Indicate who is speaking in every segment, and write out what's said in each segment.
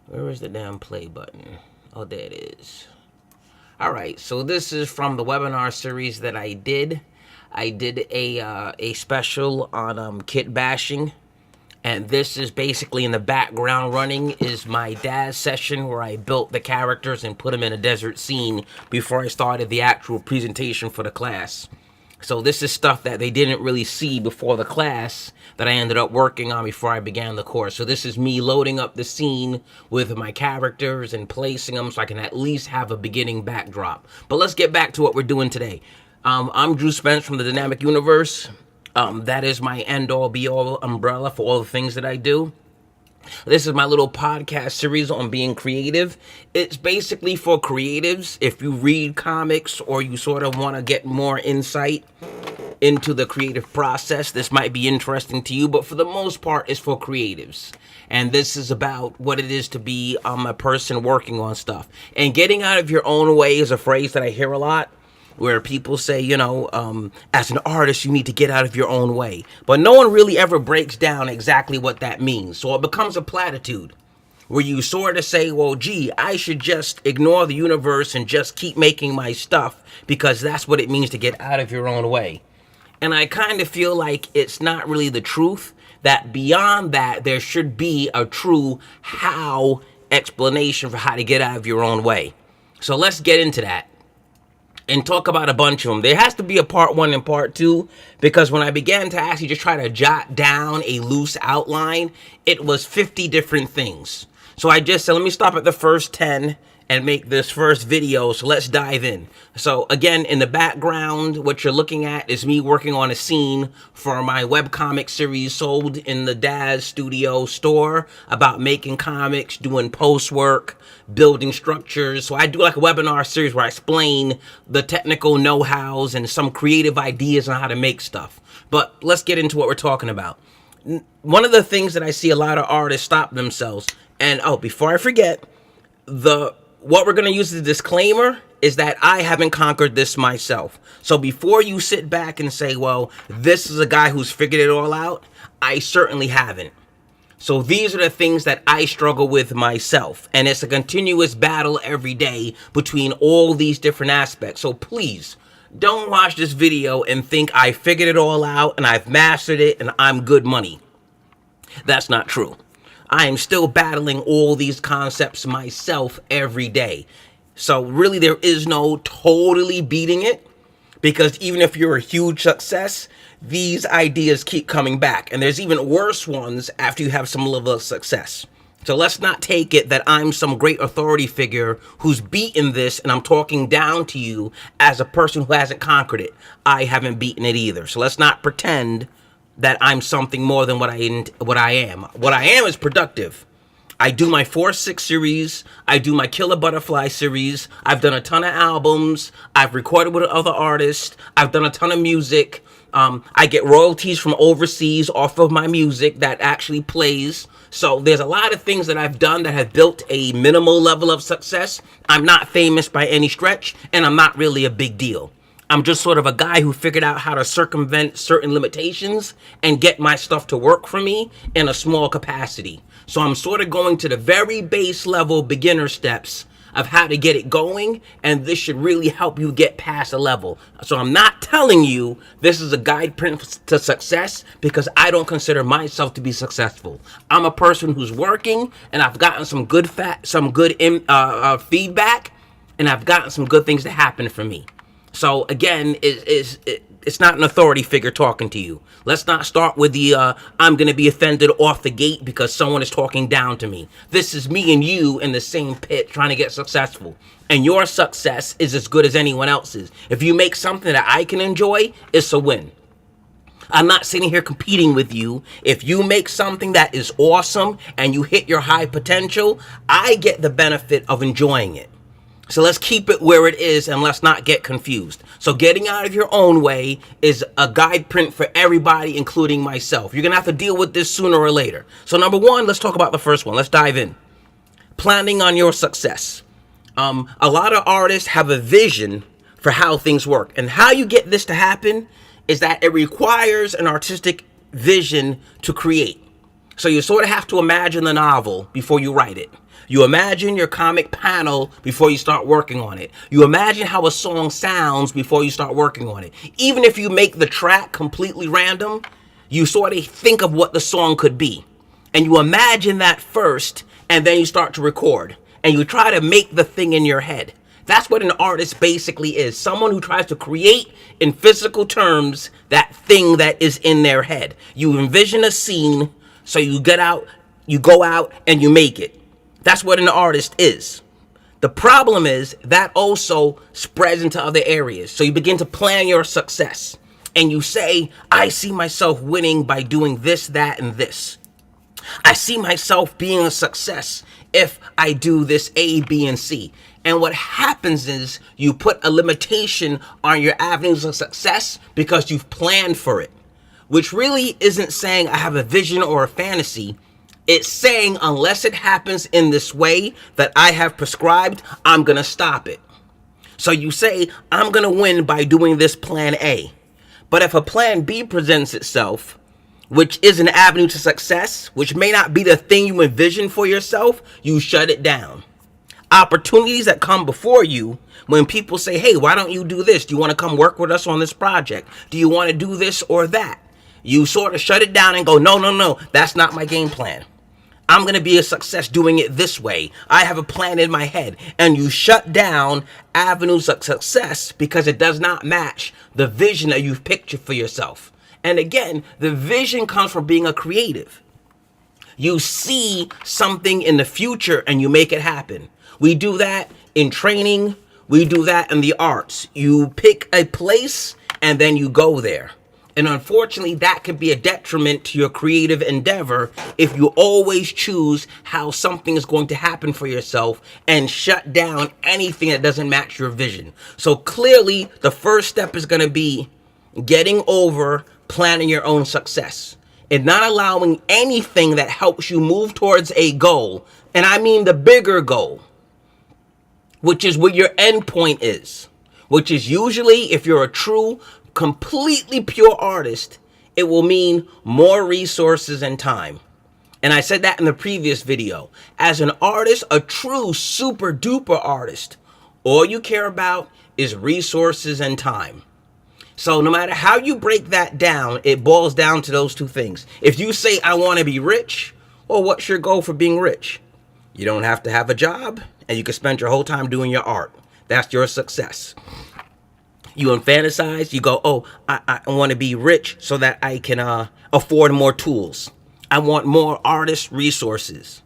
Speaker 1: Where is the damn play button? Oh, there it is. All right, so this is from the webinar series that I did. I did a special on kit bashing, and this is basically in the background running is my Daz session where I built the characters and put them in a desert scene before I started the actual presentation for the class. So this is stuff that they didn't really see before the class that I ended up working on before I began the course. So this is me loading up the scene with my characters and placing them so I can at least have a beginning backdrop. But let's get back to what we're doing today. I'm Drew Spence from the Dynamic Universe. That is my end-all, be-all umbrella for all the things that I do. This is my little podcast series on being creative. It's basically for creatives. If you read comics or you sort of want to get more insight into the creative process, this might be interesting to you, but for the most part, it's for creatives. And this is about what it is to be a person working on stuff. And getting out of your own way is a phrase that I hear a lot, where people say, as an artist, you need to get out of your own way. But no one really ever breaks down exactly what that means. So it becomes a platitude where you sort of say, well, gee, I should just ignore the universe and just keep making my stuff because that's what it means to get out of your own way. And I kind of feel like it's not really the truth, that beyond that, there should be a true how explanation for how to get out of your own way. So let's get into that and talk about a bunch of them. There has to be a part 1 and part 2, because when I began to actually just try to jot down a loose outline, it was 50 different things. So I just said, let me stop at the first 10 and make this first video, so let's dive in. So again, in the background, what you're looking at is me working on a scene for my webcomic series sold in the Daz Store about making comics, doing post work, building structures. So I do like a webinar series where I explain the technical know-hows and some creative ideas on how to make stuff. But let's get into what we're talking about. One of the things that I see a lot of artists stop themselves, and before I forget, what we're going to use as a disclaimer is that I haven't conquered this myself. So before you sit back and say, well, this is a guy who's figured it all out, I certainly haven't. So these are the things that I struggle with myself. And it's a continuous battle every day between all these different aspects. So please, don't watch this video and think I figured it all out and I've mastered it and I'm good money. That's not true. I am still battling all these concepts myself every day. So really there is no totally beating it, because even if you're a huge success, these ideas keep coming back. And there's even worse ones after you have some level of success. So let's not take it that I'm some great authority figure who's beaten this and I'm talking down to you as a person who hasn't conquered it. I haven't beaten it either. So let's not pretend that I'm something more than what I am. What I am is productive. I do my 4-6 series. I do my Killer Butterfly series. I've done a ton of albums. I've recorded with other artists. I've done a ton of music. I get royalties from overseas off of my music that actually plays. So there's a lot of things that I've done that have built a minimal level of success. I'm not famous by any stretch, and I'm not really a big deal. I'm just sort of a guy who figured out how to circumvent certain limitations and get my stuff to work for me in a small capacity. So I'm sort of going to the very base level beginner steps of how to get it going, and this should really help you get past a level. So I'm not telling you this is a guide print to success, because I don't consider myself to be successful. I'm a person who's working, and I've gotten some good feedback, and I've gotten some good things to happen for me. So again, it's not an authority figure talking to you. Let's not start with the I'm going to be offended off the gate because someone is talking down to me. This is me and you in the same pit trying to get successful. And your success is as good as anyone else's. If you make something that I can enjoy, it's a win. I'm not sitting here competing with you. If you make something that is awesome and you hit your high potential, I get the benefit of enjoying it. So let's keep it where it is and let's not get confused. So getting out of your own way is a guide print for everybody, including myself. You're going to have to deal with this sooner or later. So number 1, let's talk about the first one. Let's dive in. Planning on your success. A lot of artists have a vision for how things work. And how you get this to happen is that it requires an artistic vision to create. So you sort of have to imagine the novel before you write it. You imagine your comic panel before you start working on it. You imagine how a song sounds before you start working on it. Even if you make the track completely random, you sort of think of what the song could be. And you imagine that first, and then you start to record. And you try to make the thing in your head. That's what an artist basically is. Someone who tries to create in physical terms that thing that is in their head. You envision a scene, so you go out and you make it. That's what an artist is. The problem is that also spreads into other areas. So you begin to plan your success. And you say, I see myself winning by doing this, that, and this. I see myself being a success if I do this A, B, and C. And what happens is you put a limitation on your avenues of success because you've planned for it. Which really isn't saying I have a vision or a fantasy. It's saying unless it happens in this way that I have prescribed, I'm going to stop it. So you say, I'm going to win by doing this plan A. But if a plan B presents itself, which is an avenue to success, which may not be the thing you envision for yourself, you shut it down. Opportunities that come before you, when people say, hey, why don't you do this? Do you want to come work with us on this project? Do you want to do this or that? You sort of shut it down and go, no, that's not my game plan. I'm going to be a success doing it this way. I have a plan in my head. And you shut down avenues of success because it does not match the vision that you've pictured for yourself. And again, the vision comes from being a creative. You see something in the future and you make it happen. We do that in training. We do that in the arts. You pick a place and then you go there. And unfortunately, that could be a detriment to your creative endeavor if you always choose how something is going to happen for yourself and shut down anything that doesn't match your vision. So clearly, the first step is going to be getting over planning your own success and not allowing anything that helps you move towards a goal. And I mean the bigger goal, which is what your end point is, which is usually, if you're a true completely pure artist, it will mean more resources and time. And I said that in the previous video. As an artist, a true super duper artist, all you care about is resources and time. So no matter how you break that down, it boils down to those two things. If you say, I want to be rich, well, what's your goal for being rich? You don't have to have a job, and you can spend your whole time doing your art. That's your success. You fantasize, you go, oh, I want to be rich so that I can afford more tools. I want more artist resources.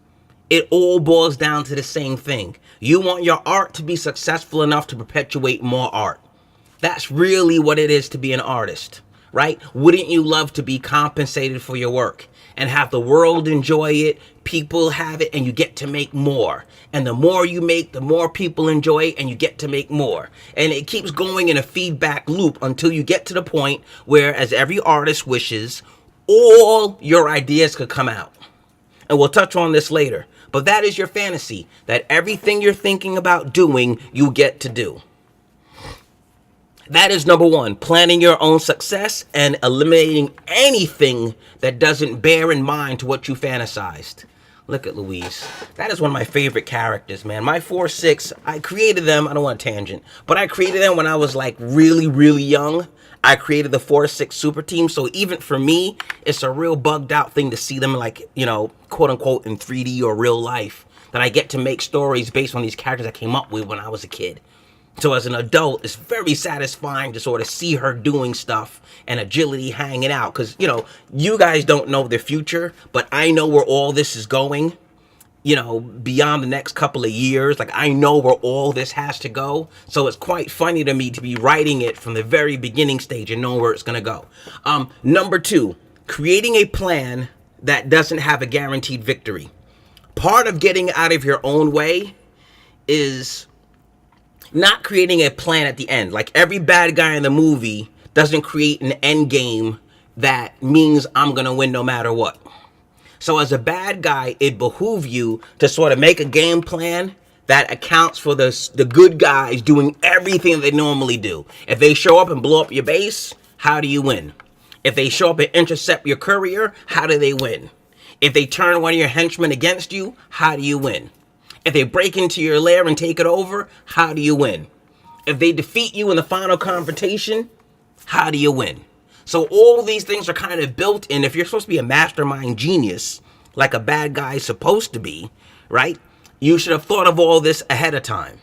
Speaker 1: It all boils down to the same thing. You want your art to be successful enough to perpetuate more art. That's really what it is to be an artist, right? Wouldn't you love to be compensated for your work and have the world enjoy it, people have it, and you get to make more? And the more you make, the more people enjoy it, and you get to make more. And it keeps going in a feedback loop until you get to the point where, as every artist wishes, all your ideas could come out. And we'll touch on this later. But that is your fantasy, that everything you're thinking about doing, you get to do. That is number one, planning your own success and eliminating anything that doesn't bear in mind to what you fantasized. Look at Louise. That is one of my favorite characters, man. My 4-6, I created them. I don't want a tangent, but I created them when I was like really, really young. I created the 4-6 super team. So even for me, it's a real bugged out thing to see them like, you know, quote unquote in 3D or real life. That I get to make stories based on these characters I came up with when I was a kid. So as an adult, it's very satisfying to sort of see her doing stuff and agility hanging out. Because, you know, you guys don't know the future, but I know where all this is going, you know, beyond the next couple of years. Like, I know where all this has to go. So it's quite funny to me to be writing it from the very beginning stage and knowing where it's going to go. Number two, creating a plan that doesn't have a guaranteed victory. Part of getting out of your own way is not creating a plan at the end. Like every bad guy in the movie doesn't create an end game that means I'm going to win no matter what. So as a bad guy, it behooves you to sort of make a game plan that accounts for the good guys doing everything they normally do. If they show up and blow up your base, how do you win? If they show up and intercept your courier, how do they win? If they turn one of your henchmen against you, how do you win? If they break into your lair and take it over, how do you win? If they defeat you in the final confrontation, how do you win? So all these things are kind of built in. If you're supposed to be a mastermind genius, like a bad guy is supposed to be, right? You should have thought of all this ahead of time.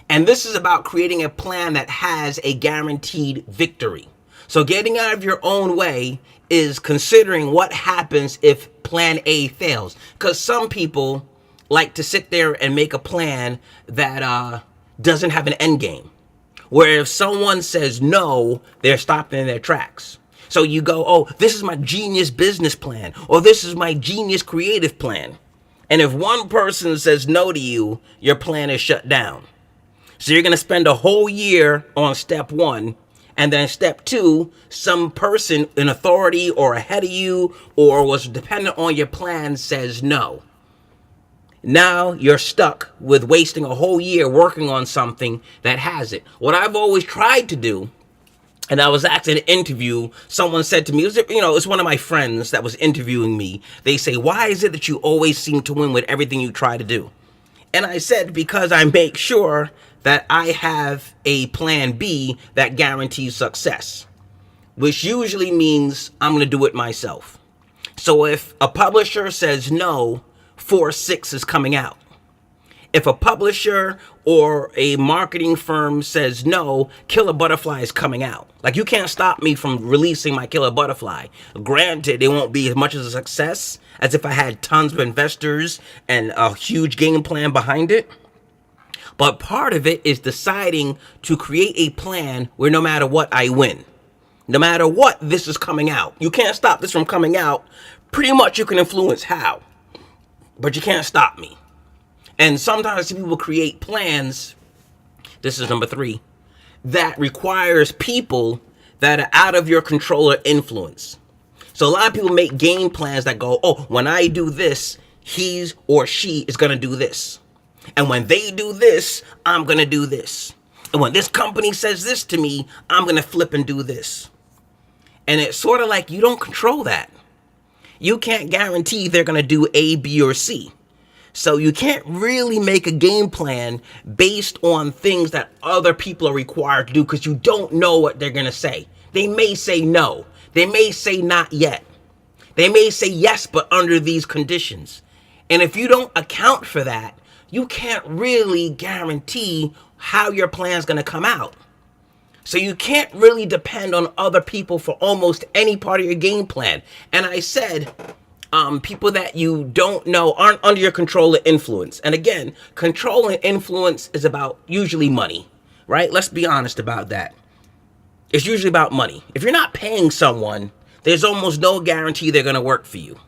Speaker 1: And this is about creating a plan that has a guaranteed victory. So getting out of your own way is considering what happens if plan A fails. Because some people like to sit there and make a plan that doesn't have an end game. Where if someone says no, they're stopped in their tracks. So you go, oh, this is my genius business plan, or this is my genius creative plan. And if one person says no to you, your plan is shut down. So you're going to spend a whole year on step one, and then step two, some person in authority or ahead of you or was dependent on your plan says no. Now you're stuck with wasting a whole year working on something that has it. What I've always tried to do, and I was asked in an interview, someone said to me, it's one of my friends that was interviewing me. They say, why is it that you always seem to win with everything you try to do? And I said, because I make sure that I have a plan B that guarantees success, which usually means I'm going to do it myself. So if a publisher says no, 4-6 is coming out. If a publisher or a marketing firm says no, Killer Butterfly is coming out. Like, you can't stop me from releasing my Killer Butterfly. Granted, it won't be as much as a success as if I had tons of investors and a huge game plan behind it. But part of it is deciding to create a plan where no matter what, I win. No matter what, this is coming out. You can't stop this from coming out. Pretty much you can influence how, but you can't stop me. And sometimes people create plans, this is number 3, that requires people that are out of your control or influence. So a lot of people make game plans that go, oh, when I do this, he or she is going to do this. And when they do this, I'm going to do this. And when this company says this to me, I'm going to flip and do this. And it's sort of like you don't control that. You can't guarantee they're going to do A, B, or C. So you can't really make a game plan based on things that other people are required to do because you don't know what they're going to say. They may say no. They may say not yet. They may say yes, but under these conditions. And if you don't account for that, you can't really guarantee how your plan is going to come out. So you can't really depend on other people for almost any part of your game plan. And I said, people that you don't know aren't under your control or influence. And again, control and influence is about usually money, right? Let's be honest about that. It's usually about money. If you're not paying someone, there's almost no guarantee they're going to work for you.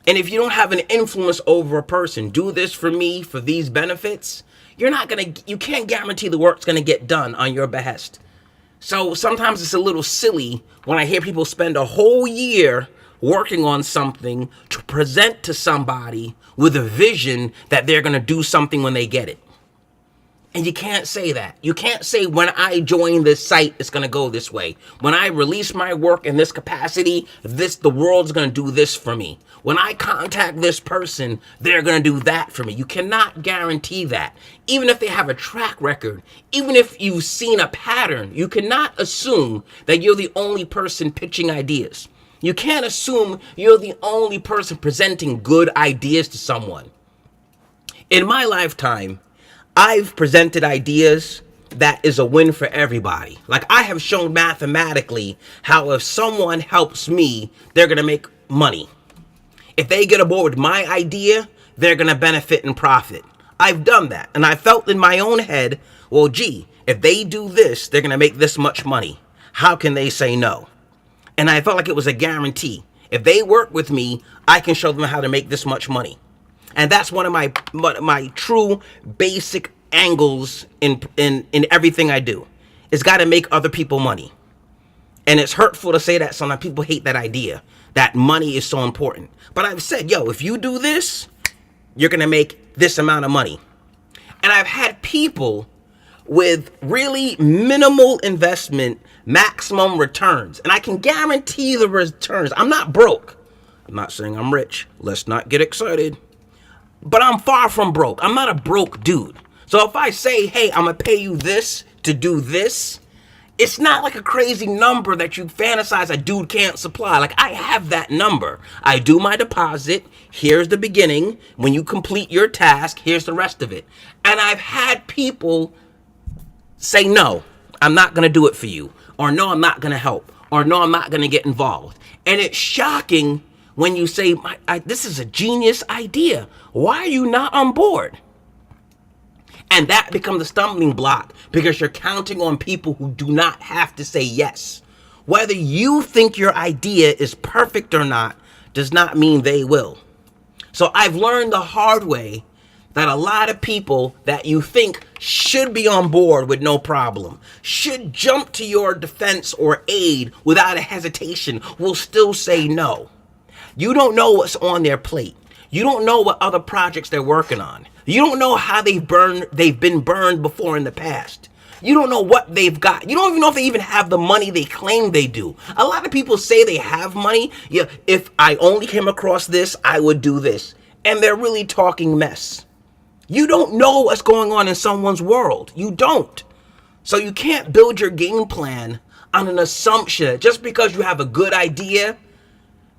Speaker 1: And if you don't have an influence over a person, do this for me for these benefits, you can't guarantee the work's going to get done on your behest. So sometimes it's a little silly when I hear people spend a whole year working on something to present to somebody with a vision that they're going to do something when they get it. And you can't say that. You can't say when I join this site, it's going to go this way. When I release my work in this capacity, the world's going to do this for me. When I contact this person, they're going to do that for me. You cannot guarantee that. Even if they have a track record, even if you've seen a pattern, you cannot assume that you're the only person pitching ideas. You can't assume you're the only person presenting good ideas to someone. In my lifetime, I've presented ideas that is a win for everybody. Like, I have shown mathematically how if someone helps me, they're going to make money. If they get aboard with my idea, they're going to benefit and profit. I've done that. And I felt in my own head, well, gee, if they do this, they're going to make this much money. How can they say no? And I felt like it was a guarantee. If they work with me, I can show them how to make this much money. And that's one of my true basic angles in everything I do. It's got to make other people money. And it's hurtful to say that sometimes. People hate that idea, that money is so important. But I've said, yo, if you do this, you're going to make this amount of money. And I've had people with really minimal investment, maximum returns. And I can guarantee the returns. I'm not broke. I'm not saying I'm rich. Let's not get excited. But I'm far from broke. I'm not a broke dude. So if I say, hey, I'm going to pay you this to do this, it's not like a crazy number that you fantasize a dude can't supply. Like, I have that number. I do my deposit. Here's the beginning. When you complete your task, here's the rest of it. And I've had people say, no, I'm not going to do it for you. Or no, I'm not going to help. Or no, I'm not going to get involved. And it's shocking when you say, this is a genius idea. Why are you not on board? And that becomes a stumbling block because you're counting on people who do not have to say yes. Whether you think your idea is perfect or not does not mean they will. So I've learned the hard way that a lot of people that you think should be on board with no problem, should jump to your defense or aid without a hesitation, will still say no. You don't know what's on their plate. You don't know what other projects they're working on. You don't know how they've been burned before in the past. You don't know what they've got. You don't even know if they even have the money they claim they do. A lot of people say they have money. Yeah, if I only came across this, I would do this. And they're really talking mess. You don't know what's going on in someone's world. You don't. So you can't build your game plan on an assumption just because you have a good idea,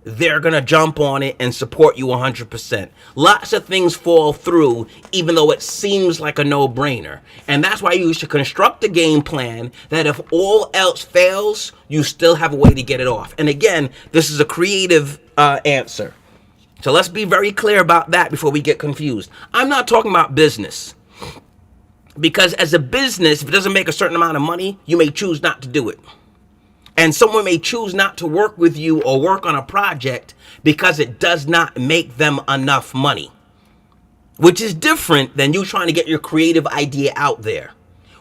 Speaker 1: they're going to jump on it and support you 100%. Lots of things fall through, even though it seems like a no-brainer. And that's why you should construct a game plan that if all else fails, you still have a way to get it off. And again, this is a creative answer. So let's be very clear about that before we get confused. I'm not talking about business. Because as a business, if it doesn't make a certain amount of money, you may choose not to do it. And someone may choose not to work with you or work on a project because it does not make them enough money, which is different than you trying to get your creative idea out there.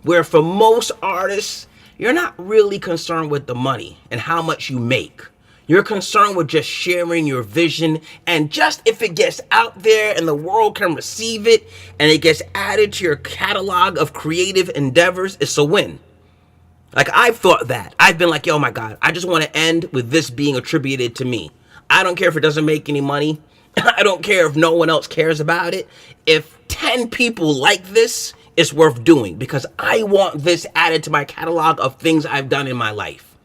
Speaker 1: Where for most artists, you're not really concerned with the money and how much you make. You're concerned with just sharing your vision, and just if it gets out there and the world can receive it and it gets added to your catalog of creative endeavors, it's a win. Like, I've thought that. I've been like, yo, my God, I just want to end with this being attributed to me. I don't care if it doesn't make any money. I don't care if no one else cares about it. If 10 people like this, it's worth doing because I want this added to my catalog of things I've done in my life.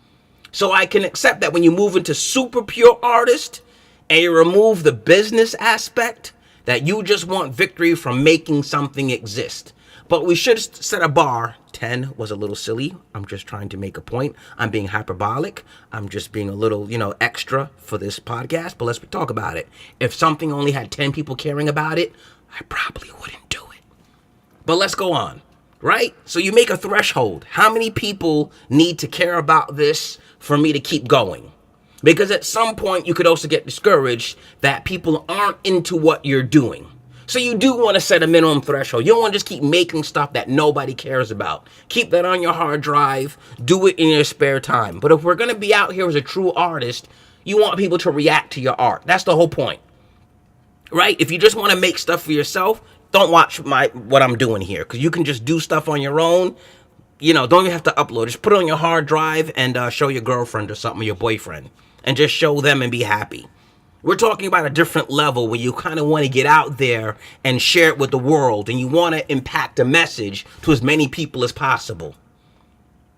Speaker 1: So I can accept that when you move into super pure artist and you remove the business aspect, that you just want victory from making something exist. But we should set a bar. 10 was a little silly. I'm just trying to make a point. I'm being hyperbolic. I'm just being a little, extra for this podcast. But let's talk about it. If something only had 10 people caring about it, I probably wouldn't do it. But let's go on, right? So you make a threshold. How many people need to care about this for me to keep going? Because at some point you could also get discouraged that people aren't into what you're doing. So you do want to set a minimum threshold. You don't want to just keep making stuff that nobody cares about. Keep that on your hard drive. Do it in your spare time. But if we're going to be out here as a true artist, you want people to react to your art. That's the whole point, right? If you just want to make stuff for yourself, don't watch what I'm doing here, because you can just do stuff on your own. Don't even have to upload. Just put it on your hard drive and show your girlfriend or something, or your boyfriend, and just show them and be happy. We're talking about a different level where you kind of want to get out there and share it with the world, and you want to impact a message to as many people as possible.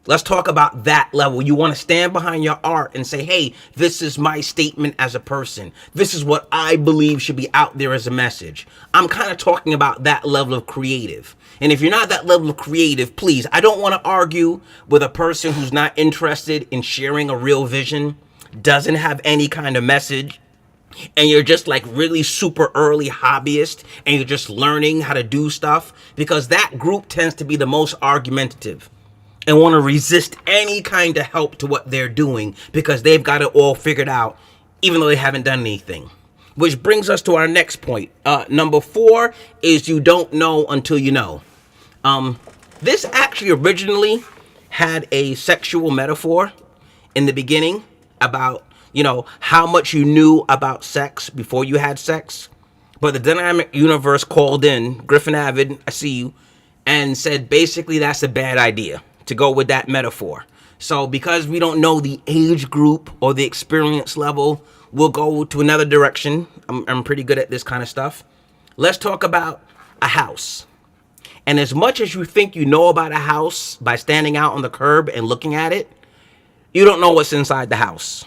Speaker 1: Let's talk about that level. You want to stand behind your art and say, hey, this is my statement as a person. This is what I believe should be out there as a message. I'm kind of talking about that level of creative. And if you're not that level of creative, please, I don't want to argue with a person who's not interested in sharing a real vision, doesn't have any kind of message, and you're just like really super early hobbyist and you're just learning how to do stuff, because that group tends to be the most argumentative and want to resist any kind of help to what they're doing because they've got it all figured out, even though they haven't done anything. Which brings us to our next point. Number 4 is you don't know until you know. This actually originally had a sexual metaphor in the beginning about how much you knew about sex before you had sex. But the dynamic universe called in, Griffin Avid, I see you, and said basically that's a bad idea to go with that metaphor. So because we don't know the age group or the experience level, we'll go to another direction. I'm pretty good at this kind of stuff. Let's talk about a house. And as much as you think you know about a house by standing out on the curb and looking at it, you don't know what's inside the house.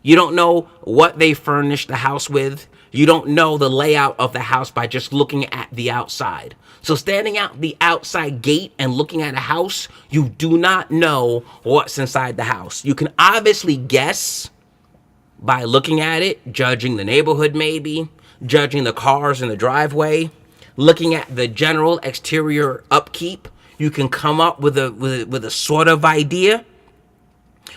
Speaker 1: You don't know what they furnished the house with. You don't know the layout of the house by just looking at the outside. So standing out the outside gate and looking at a house, you do not know what's inside the house. You can obviously guess by looking at it, judging the neighborhood maybe, judging the cars in the driveway, looking at the general exterior upkeep. You can come up with a sort of idea,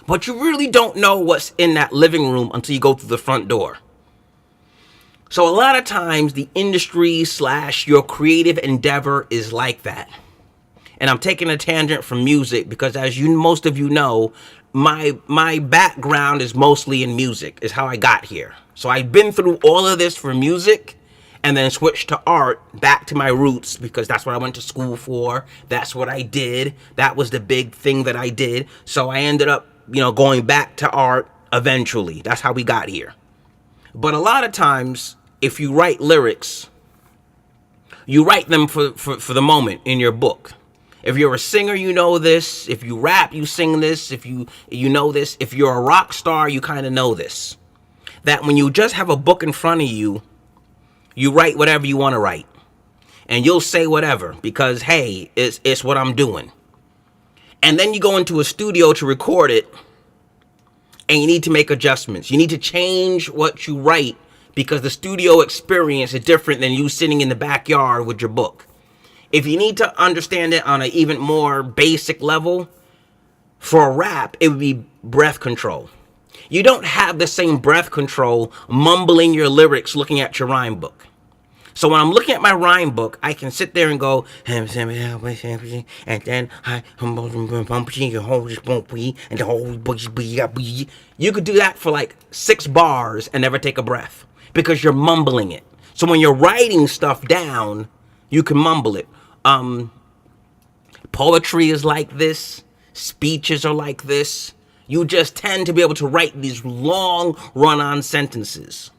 Speaker 1: but you really don't know what's in that living room until you go through the front door. So a lot of times the industry / your creative endeavor is like that. And I'm taking a tangent from music because, as most of you know, my background is mostly in music, is how I got here. So I've been through all of this for music and then switched to art, back to my roots, because that's what I went to school for. That's what I did. That was the big thing that I did. So I ended up, going back to art eventually. That's how we got here. But a lot of times, if you write lyrics, you write them for the moment in your book. If you're a singer, you know this. If you rap, you sing this. If you know this. If you're a rock star, you kind of know this. That when you just have a book in front of you, you write whatever you want to write. And you'll say whatever because, hey, it's what I'm doing. And then you go into a studio to record it, and you need to make adjustments. You need to change what you write because the studio experience is different than you sitting in the backyard with your book. If you need to understand it on an even more basic level, for a rap, it would be breath control. You don't have the same breath control mumbling your lyrics looking at your rhyme book. So when I'm looking at my rhyme book, I can sit there and go, and then you could do that for like 6 bars and never take a breath because you're mumbling it. So when you're writing stuff down, you can mumble it. Poetry is like this. Speeches are like this. You just tend to be able to write these long run-on sentences.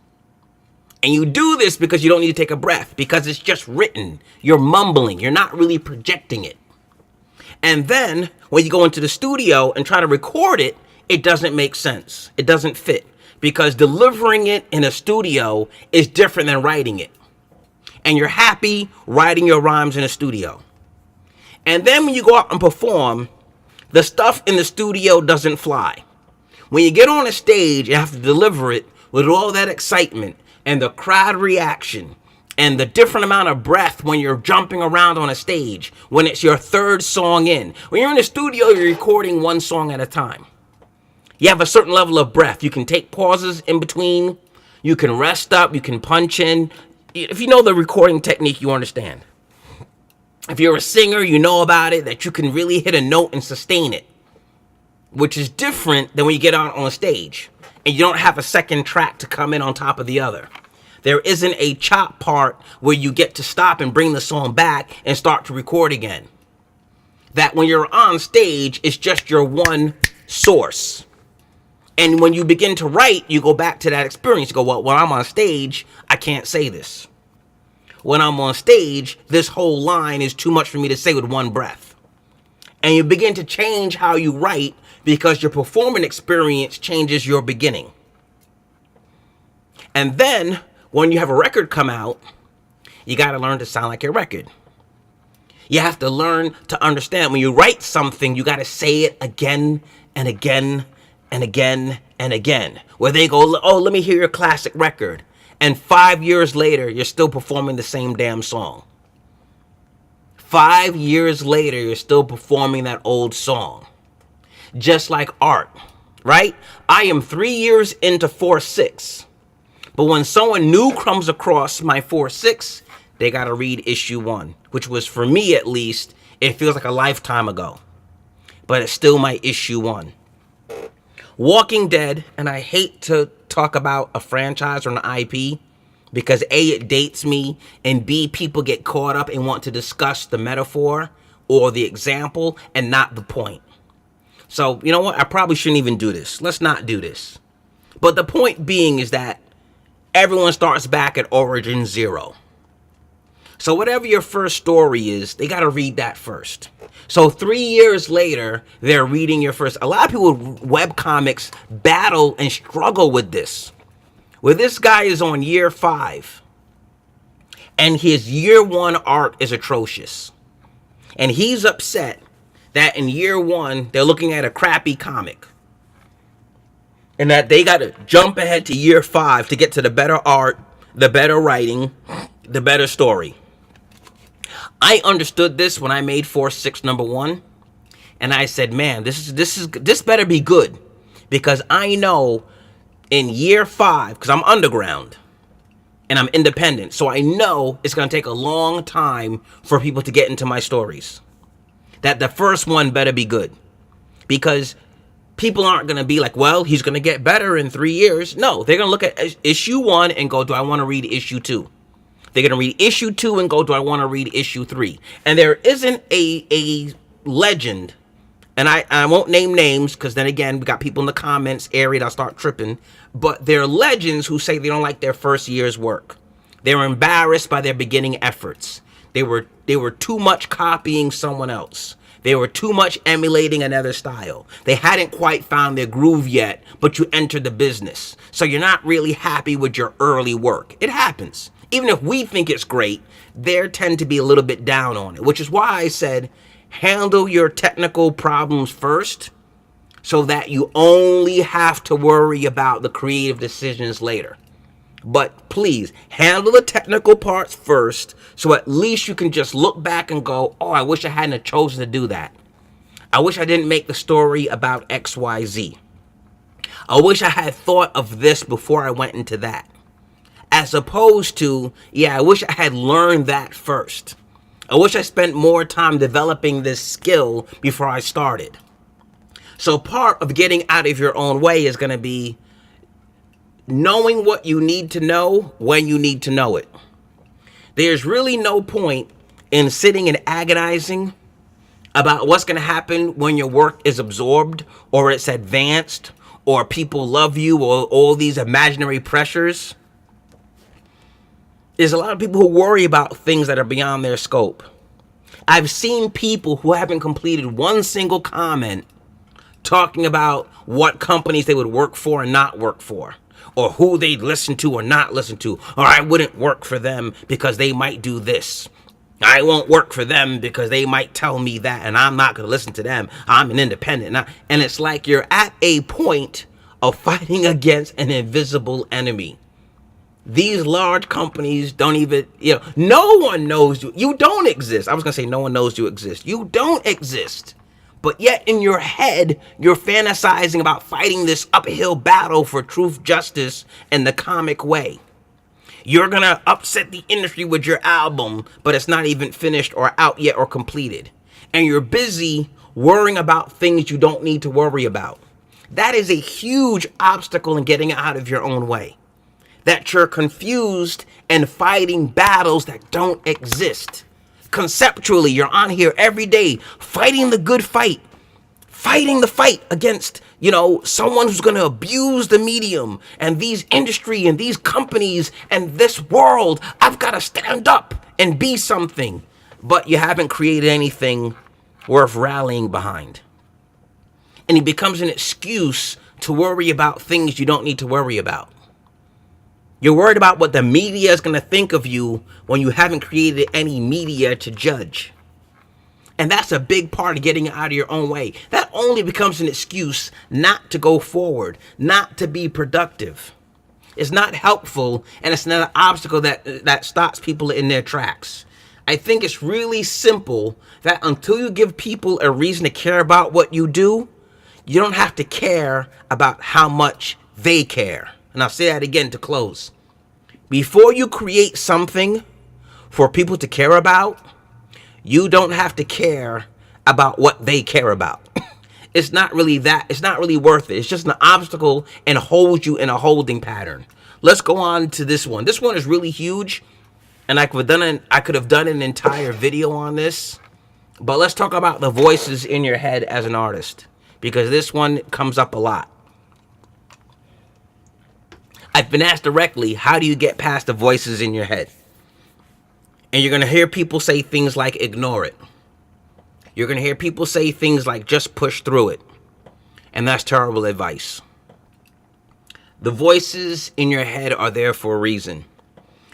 Speaker 1: And you do this because you don't need to take a breath, because it's just written. You're mumbling. You're not really projecting it. And then when you go into the studio and try to record it, it doesn't make sense. It doesn't fit, because delivering it in a studio is different than writing it. And you're happy writing your rhymes in a studio. And then when you go out and perform, the stuff in the studio doesn't fly. When you get on a stage, you have to deliver it with all that excitement and the crowd reaction and the different amount of breath when you're jumping around on a stage, when it's your 3rd song in. When you're in the studio, you're recording 1 song at a time. You have a certain level of breath. You can take pauses in between. You can rest up. You can punch in. If you know the recording technique, you understand. If you're a singer, you know about it, that you can really hit a note and sustain it, which is different than when you get out on a stage and you don't have a second track to come in on top of the other. There isn't a chop part where you get to stop and bring the song back and start to record again. That when you're on stage, it's just your one source. And when you begin to write, you go back to that experience. You go, well, when I'm on stage, I can't say this. When I'm on stage, this whole line is too much for me to say with one breath. And you begin to change how you write because your performance experience changes your beginning. And then when you have a record come out, you got to learn to sound like a record. You have to learn to understand when you write something, you got to say it again and again and again and again. Where they go, oh, let me hear your classic record. And 5 years later, you're still performing the same damn song. 5 years later, you're still performing that old song. Just like art, right? I am 3 years into 4/6. But when someone new comes across my 4/6, they got to read issue 1, which was, for me at least, it feels like a lifetime ago. But it's still my issue 1. Walking Dead, and I hate to talk about a franchise or an IP because A, it dates me, and B, people get caught up and want to discuss the metaphor or the example and not the point. So, you know what? I probably shouldn't even do this. Let's not do this. But the point being is that everyone starts back at origin 0. So whatever your first story is, they got to read that first. So 3 years later, they're reading your first. A lot of people with webcomics battle and struggle with this. Where this guy is on year 5, and his year 1 art is atrocious. And he's upset that in year 1, they're looking at a crappy comic. And that they got to jump ahead to year 5 to get to the better art, the better writing, the better story. I understood this when I made Force 6 #1, and I said, man, this better be good, because I know in year 5, because I'm underground and I'm independent, so I know it's going to take a long time for people to get into my stories. That the first one better be good, because people aren't going to be like, well, he's going to get better in 3 years. No, they're going to look at issue 1 and go, do I want to read issue 2? They're going to read issue 2 and go, do I want to read issue 3? And there isn't a legend, and I won't name names, because then again, we got people in the comments area that'll start tripping, but there are legends who say they don't like their first year's work. They were embarrassed by their beginning efforts. They were too much copying someone else. They were too much emulating another style. They hadn't quite found their groove yet, but you entered the business. So you're not really happy with your early work. It happens. Even if we think it's great, they tend to be a little bit down on it, which is why I said handle your technical problems first so that you only have to worry about the creative decisions later. But please, handle the technical parts first, so at least you can just look back and go, oh, I wish I hadn't chosen to do that. I wish I didn't make the story about XYZ. I wish I had thought of this before I went into that. As opposed to, yeah, I wish I had learned that first. I wish I spent more time developing this skill before I started. So part of getting out of your own way is going to be knowing what you need to know when you need to know it. There's really no point in sitting and agonizing about what's going to happen when your work is absorbed or it's advanced or people love you or all these imaginary pressures. There's a lot of people who worry about things that are beyond their scope. I've seen people who haven't completed one single comment talking about what companies they would work for and not work for, or who they'd listen to or not listen to, or I wouldn't work for them because they might do this. I won't work for them because they might tell me that, and I'm not going to listen to them. I'm an independent. And it's like you're at a point of fighting against an invisible enemy. These large companies don't even, no one knows you. You don't exist. I was going to say no one knows you exist. You don't exist. But yet in your head, you're fantasizing about fighting this uphill battle for truth, justice, and the comic way. You're going to upset the industry with your album, but it's not even finished or out yet or completed. And you're busy worrying about things you don't need to worry about. That is a huge obstacle in getting out of your own way. That you're confused and fighting battles that don't exist. Conceptually, you're on here every day fighting the good fight. Fighting the fight against, someone who's going to abuse the medium and these industry and these companies and this world. I've got to stand up and be something. But you haven't created anything worth rallying behind. And it becomes an excuse to worry about things you don't need to worry about. You're worried about what the media is going to think of you when you haven't created any media to judge. And that's a big part of getting out of your own way. That only becomes an excuse not to go forward, not to be productive. It's not helpful, and it's not an obstacle that stops people in their tracks. I think it's really simple that until you give people a reason to care about what you do, you don't have to care about how much they care. And I'll say that again to close. Before you create something for people to care about, you don't have to care about what they care about. It's not really worth it. It's just an obstacle and holds you in a holding pattern. Let's go on to this one. This one is really huge, and I could have done an entire video on this. But let's talk about the voices in your head as an artist, because this one comes up a lot. I've been asked directly, how do you get past the voices in your head? And you're going to hear people say things like, ignore it. You're going to hear people say things like, just push through it. And that's terrible advice. The voices in your head are there for a reason.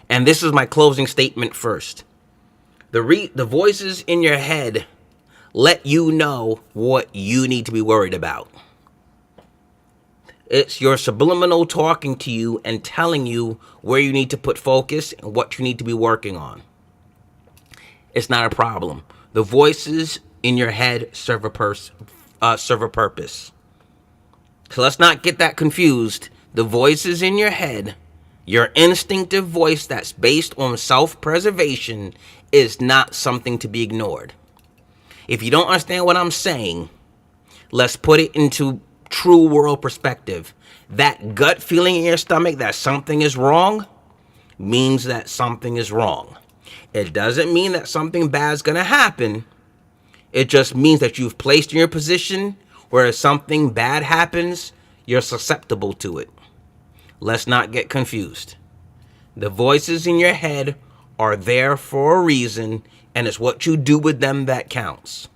Speaker 1: And this is my closing statement first. The voices in your head let you know what you need to be worried about. It's your subliminal talking to you and telling you where you need to put focus and what you need to be working on. It's not a problem. The voices in your head serve a purpose. So let's not get that confused. The voices in your head, your instinctive voice that's based on self-preservation, is not something to be ignored. If you don't understand what I'm saying, let's put it into true world perspective. That gut feeling in your stomach that something is wrong means that something is wrong. It doesn't mean that something bad is going to happen. It just means that you've placed in your position where if something bad happens, you're susceptible to it. Let's not get confused. The voices in your head are there for a reason, and it's what you do with them that counts.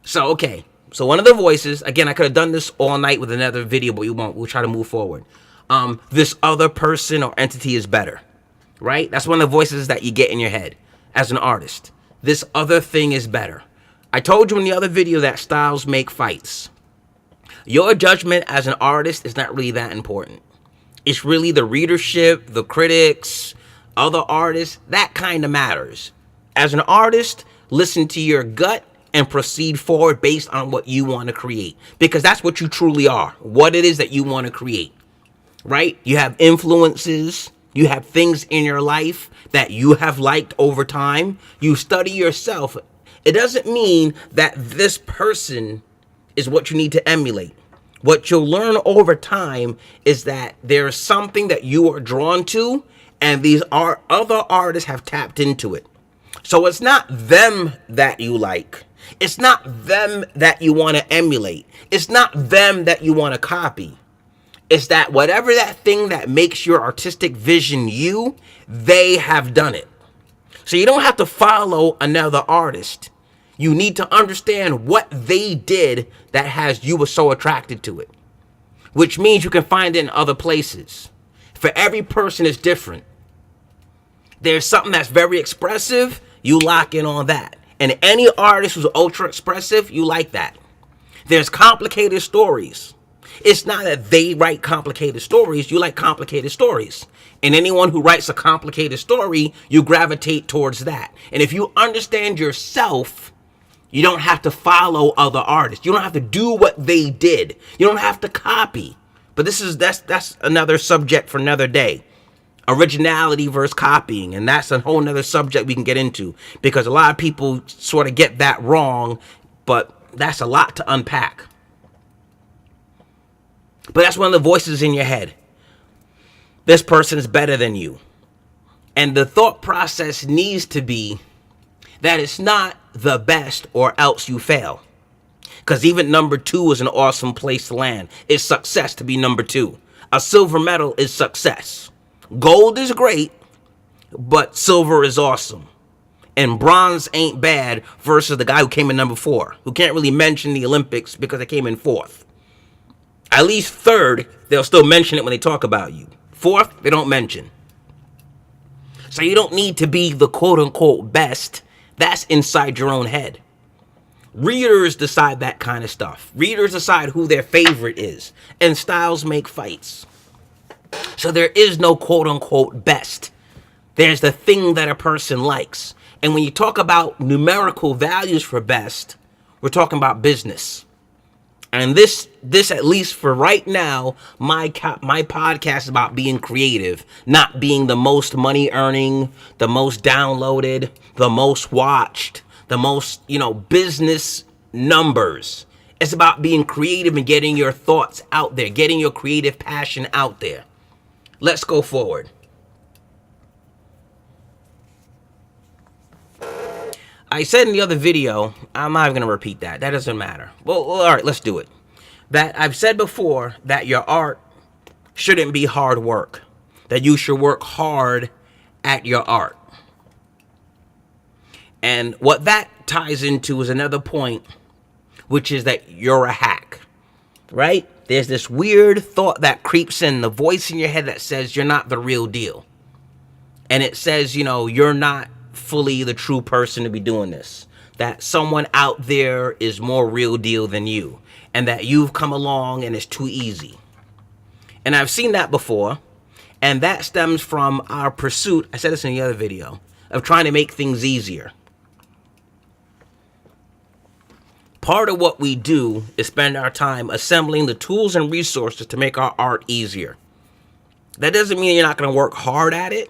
Speaker 1: So, okay. So one of the voices, again, I could have done this all night with another video, but we won't. We'll try to move forward. This other person or entity is better. Right? That's one of the voices that you get in your head as an artist. This other thing is better. I told you in the other video that styles make fights. Your judgment as an artist is not really that important. It's really the readership, the critics, other artists, that kind of matters. As an artist, listen to your gut and proceed forward based on what you want to create. Because that's what you truly are. What it is that you want to create. Right? You have influences. You have things in your life that you have liked over time. You study yourself. It doesn't mean that this person is what you need to emulate. What you'll learn over time is that there's something that you are drawn to, and these other artists have tapped into it. So it's not them that you like. It's not them that you want to emulate. It's not them that you want to copy. It's that whatever that thing that makes your artistic vision you, they have done it. So you don't have to follow another artist. You need to understand what they did that has you so attracted to it. Which means you can find it in other places. For every person is different. There's something that's very expressive, you lock in on that. And any artist who's ultra expressive, you like that. There's complicated stories. It's not that they write complicated stories. You like complicated stories. And anyone who writes a complicated story, you gravitate towards that. And if you understand yourself, you don't have to follow other artists. You don't have to do what they did. You don't have to copy. But that's another subject for another day. Originality versus copying. And that's a whole nother subject we can get into. Because a lot of people sort of get that wrong. But that's a lot to unpack. But that's one of the voices in your head. This person is better than you. And the thought process needs to be that it's not the best or else you fail. Because even number 2 is an awesome place to land. It's success to be number 2. A silver medal is success. Gold is great, but silver is awesome. And bronze ain't bad versus the guy who came in number 4, who can't really mention the Olympics because they came in 4th. At least 3rd, they'll still mention it when they talk about you. 4th, they don't mention. So you don't need to be the quote-unquote best. That's inside your own head. Readers decide that kind of stuff. Readers decide who their favorite is. And styles make fights. So there is no quote-unquote best. There's the thing that a person likes. And when you talk about numerical values for best, we're talking about business. And this at least for right now, my podcast is about being creative, not being the most money earning, the most downloaded, the most watched, the most, business numbers. It's about being creative and getting your thoughts out there, getting your creative passion out there. Let's go forward. I said in the other video, I'm not even going to repeat that. That doesn't matter. Well, all right, let's do it. That I've said before that your art shouldn't be hard work, that you should work hard at your art. And what that ties into is another point, which is that you're a hack, right? There's this weird thought that creeps in, the voice in your head that says you're not the real deal. And it says, you know, you're not fully the true person to be doing this. That someone out there is more real deal than you. And that you've come along and it's too easy. And I've seen that before. And that stems from our pursuit, I said this in the other video, of trying to make things easier. Part of what we do is spend our time assembling the tools and resources to make our art easier. That doesn't mean you're not going to work hard at it,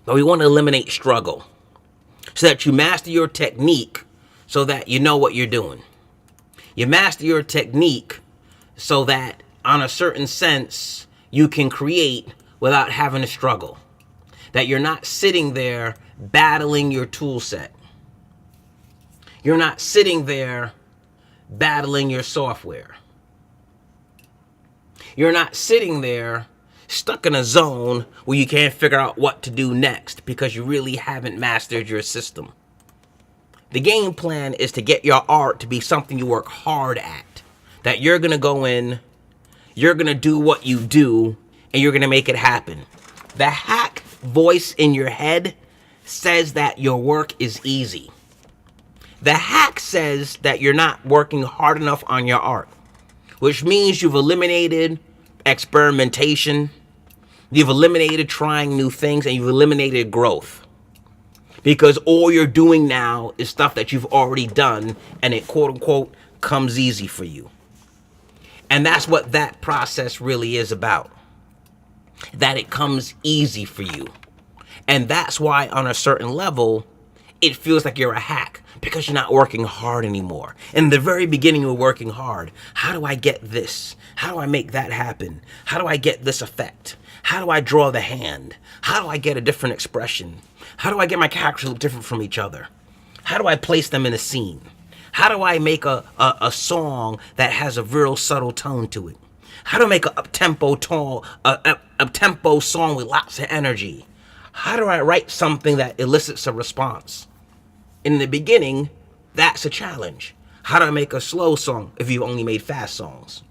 Speaker 1: but we want to eliminate struggle so that you master your technique so that you know what you're doing. You master your technique so that, on a certain sense, you can create without having to struggle. That you're not sitting there battling your tool set. You're not sitting there battling your software. You're not sitting there stuck in a zone where you can't figure out what to do next because you really haven't mastered your system. The game plan is to get your art to be something you work hard at. That you're going to go in, you're going to do what you do, and you're going to make it happen. The hack voice in your head says that your work is easy. The hack says that you're not working hard enough on your art, which means you've eliminated experimentation, you've eliminated trying new things, and you've eliminated growth. Because all you're doing now is stuff that you've already done, and it quote unquote comes easy for you. And that's what that process really is about. That it comes easy for you. And that's why on a certain level, it feels like you're a hack. Because you're not working hard anymore. In the very beginning, you were working hard. How do I get this? How do I make that happen? How do I get this effect? How do I draw the hand? How do I get a different expression? How do I get my characters to look different from each other? How do I place them in a scene? How do I make a song that has a real subtle tone to it? How do I make a up-tempo song with lots of energy? How do I write something that elicits a response? In the beginning, that's a challenge. How do I make a slow song if you've only made fast songs?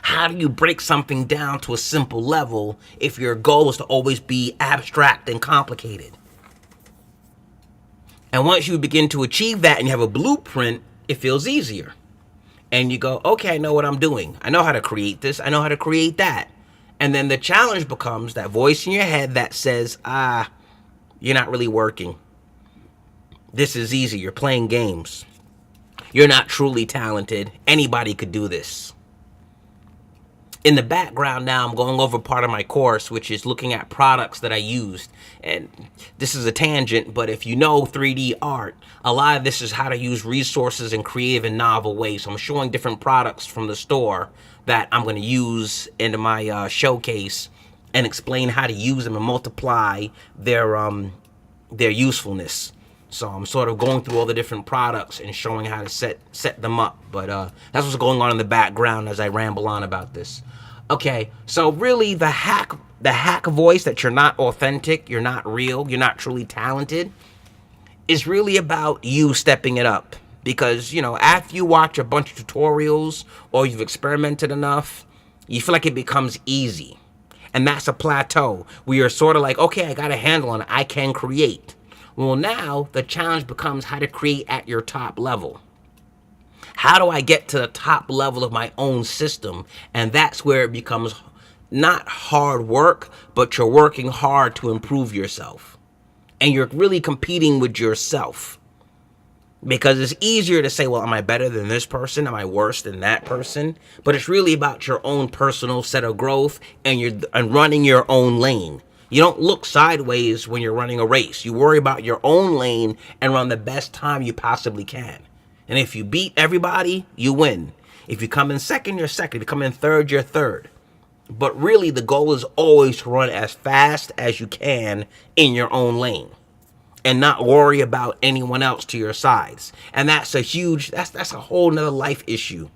Speaker 1: How do you break something down to a simple level if your goal is to always be abstract and complicated? And once you begin to achieve that and you have a blueprint, it feels easier. And you go, okay, I know what I'm doing. I know how to create this. I know how to create that. And then the challenge becomes that voice in your head that says, you're not really working. This is easy. You're playing games. You're not truly talented. Anybody could do this. In the background now, I'm going over part of my course, which is looking at products that I used. And this is a tangent, but if you know 3D art, a lot of this is how to use resources in creative and novel ways. So I'm showing different products from the store that I'm going to use into my showcase and explain how to use them and multiply their usefulness. So I'm sort of going through all the different products and showing how to set them up. But that's what's going on in the background as I ramble on about this. Okay, so really the hack voice that you're not authentic, you're not real, you're not truly talented, is really about you stepping it up. Because, you know, after you watch a bunch of tutorials or you've experimented enough, you feel like it becomes easy. And that's a plateau where you're sort of like, okay, I got a handle on it, I can create. Well, now the challenge becomes how to create at your top level. How do I get to the top level of my own system? And that's where it becomes not hard work, but you're working hard to improve yourself. And you're really competing with yourself. Because it's easier to say, well, am I better than this person? Am I worse than that person? But it's really about your own personal set of growth and running your own lane. You don't look sideways when you're running a race. You worry about your own lane and run the best time you possibly can. And if you beat everybody, you win. If you come in second, you're second. If you come in third, you're third. But really, the goal is always to run as fast as you can in your own lane and not worry about anyone else to your sides. And that's a whole nother life issue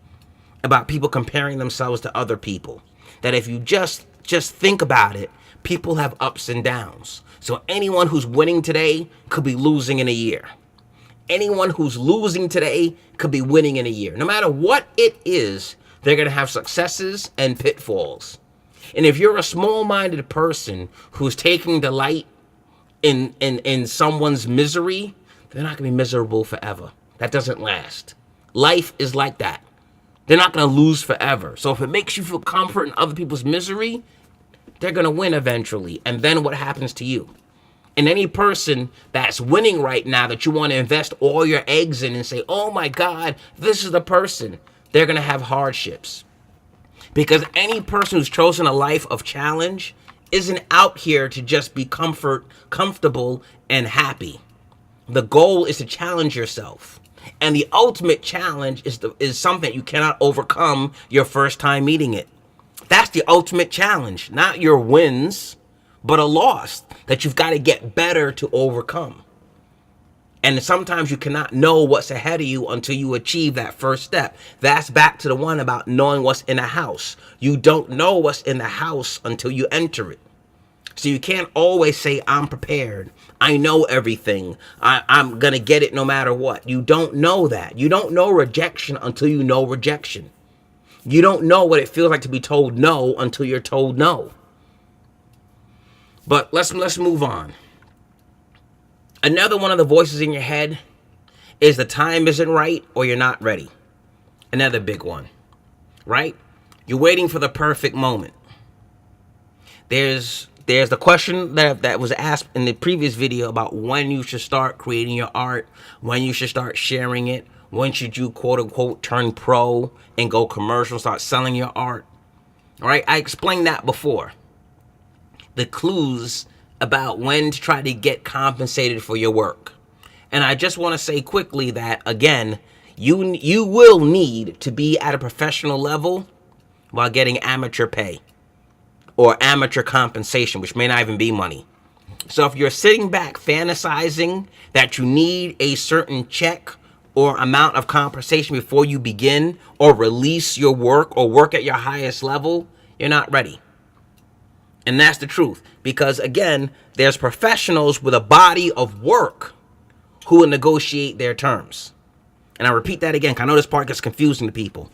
Speaker 1: about people comparing themselves to other people. that if you just think about it, people have ups and downs. So anyone who's winning today could be losing in a year. Anyone who's losing today could be winning in a year. No matter what it is, they're going to have successes and pitfalls. And if you're a small-minded person who's taking delight in someone's misery, they're not going to be miserable forever. That doesn't last. Life is like that. They're not going to lose forever. So if it makes you feel comfort in other people's misery, they're going to win eventually. And then what happens to you? And any person that's winning right now that you want to invest all your eggs in and say, oh my God, this is the person, they're going to have hardships. Because any person who's chosen a life of challenge isn't out here to just be comfortable, and happy. The goal is to challenge yourself. And the ultimate challenge is something you cannot overcome your first time meeting it. That's the ultimate challenge, not your wins, but a loss that you've got to get better to overcome. And sometimes you cannot know what's ahead of you until you achieve that first step. That's back to the one about knowing what's in a house. You don't know what's in the house until you enter it. So you can't always say, I'm prepared. I know everything. I'm going to get it no matter what. You don't know that. You don't know rejection until you know rejection. You don't know what it feels like to be told no until you're told no. But let's move on. Another one of the voices in your head is the time isn't right or you're not ready. Another big one, right? You're waiting for the perfect moment. There's the question that was asked in the previous video about when you should start creating your art, when you should start sharing it, when should you quote unquote turn pro and go commercial, start selling your art. All right, I explained that before. The clues about when to try to get compensated for your work. And I just want to say quickly that, again, you will need to be at a professional level while getting amateur pay or amateur compensation, which may not even be money. So if you're sitting back fantasizing that you need a certain check or amount of compensation before you begin or release your work or work at your highest level, you're not ready. And that's the truth. Because again, there's professionals with a body of work who will negotiate their terms. And I repeat that again, because I know this part gets confusing to people,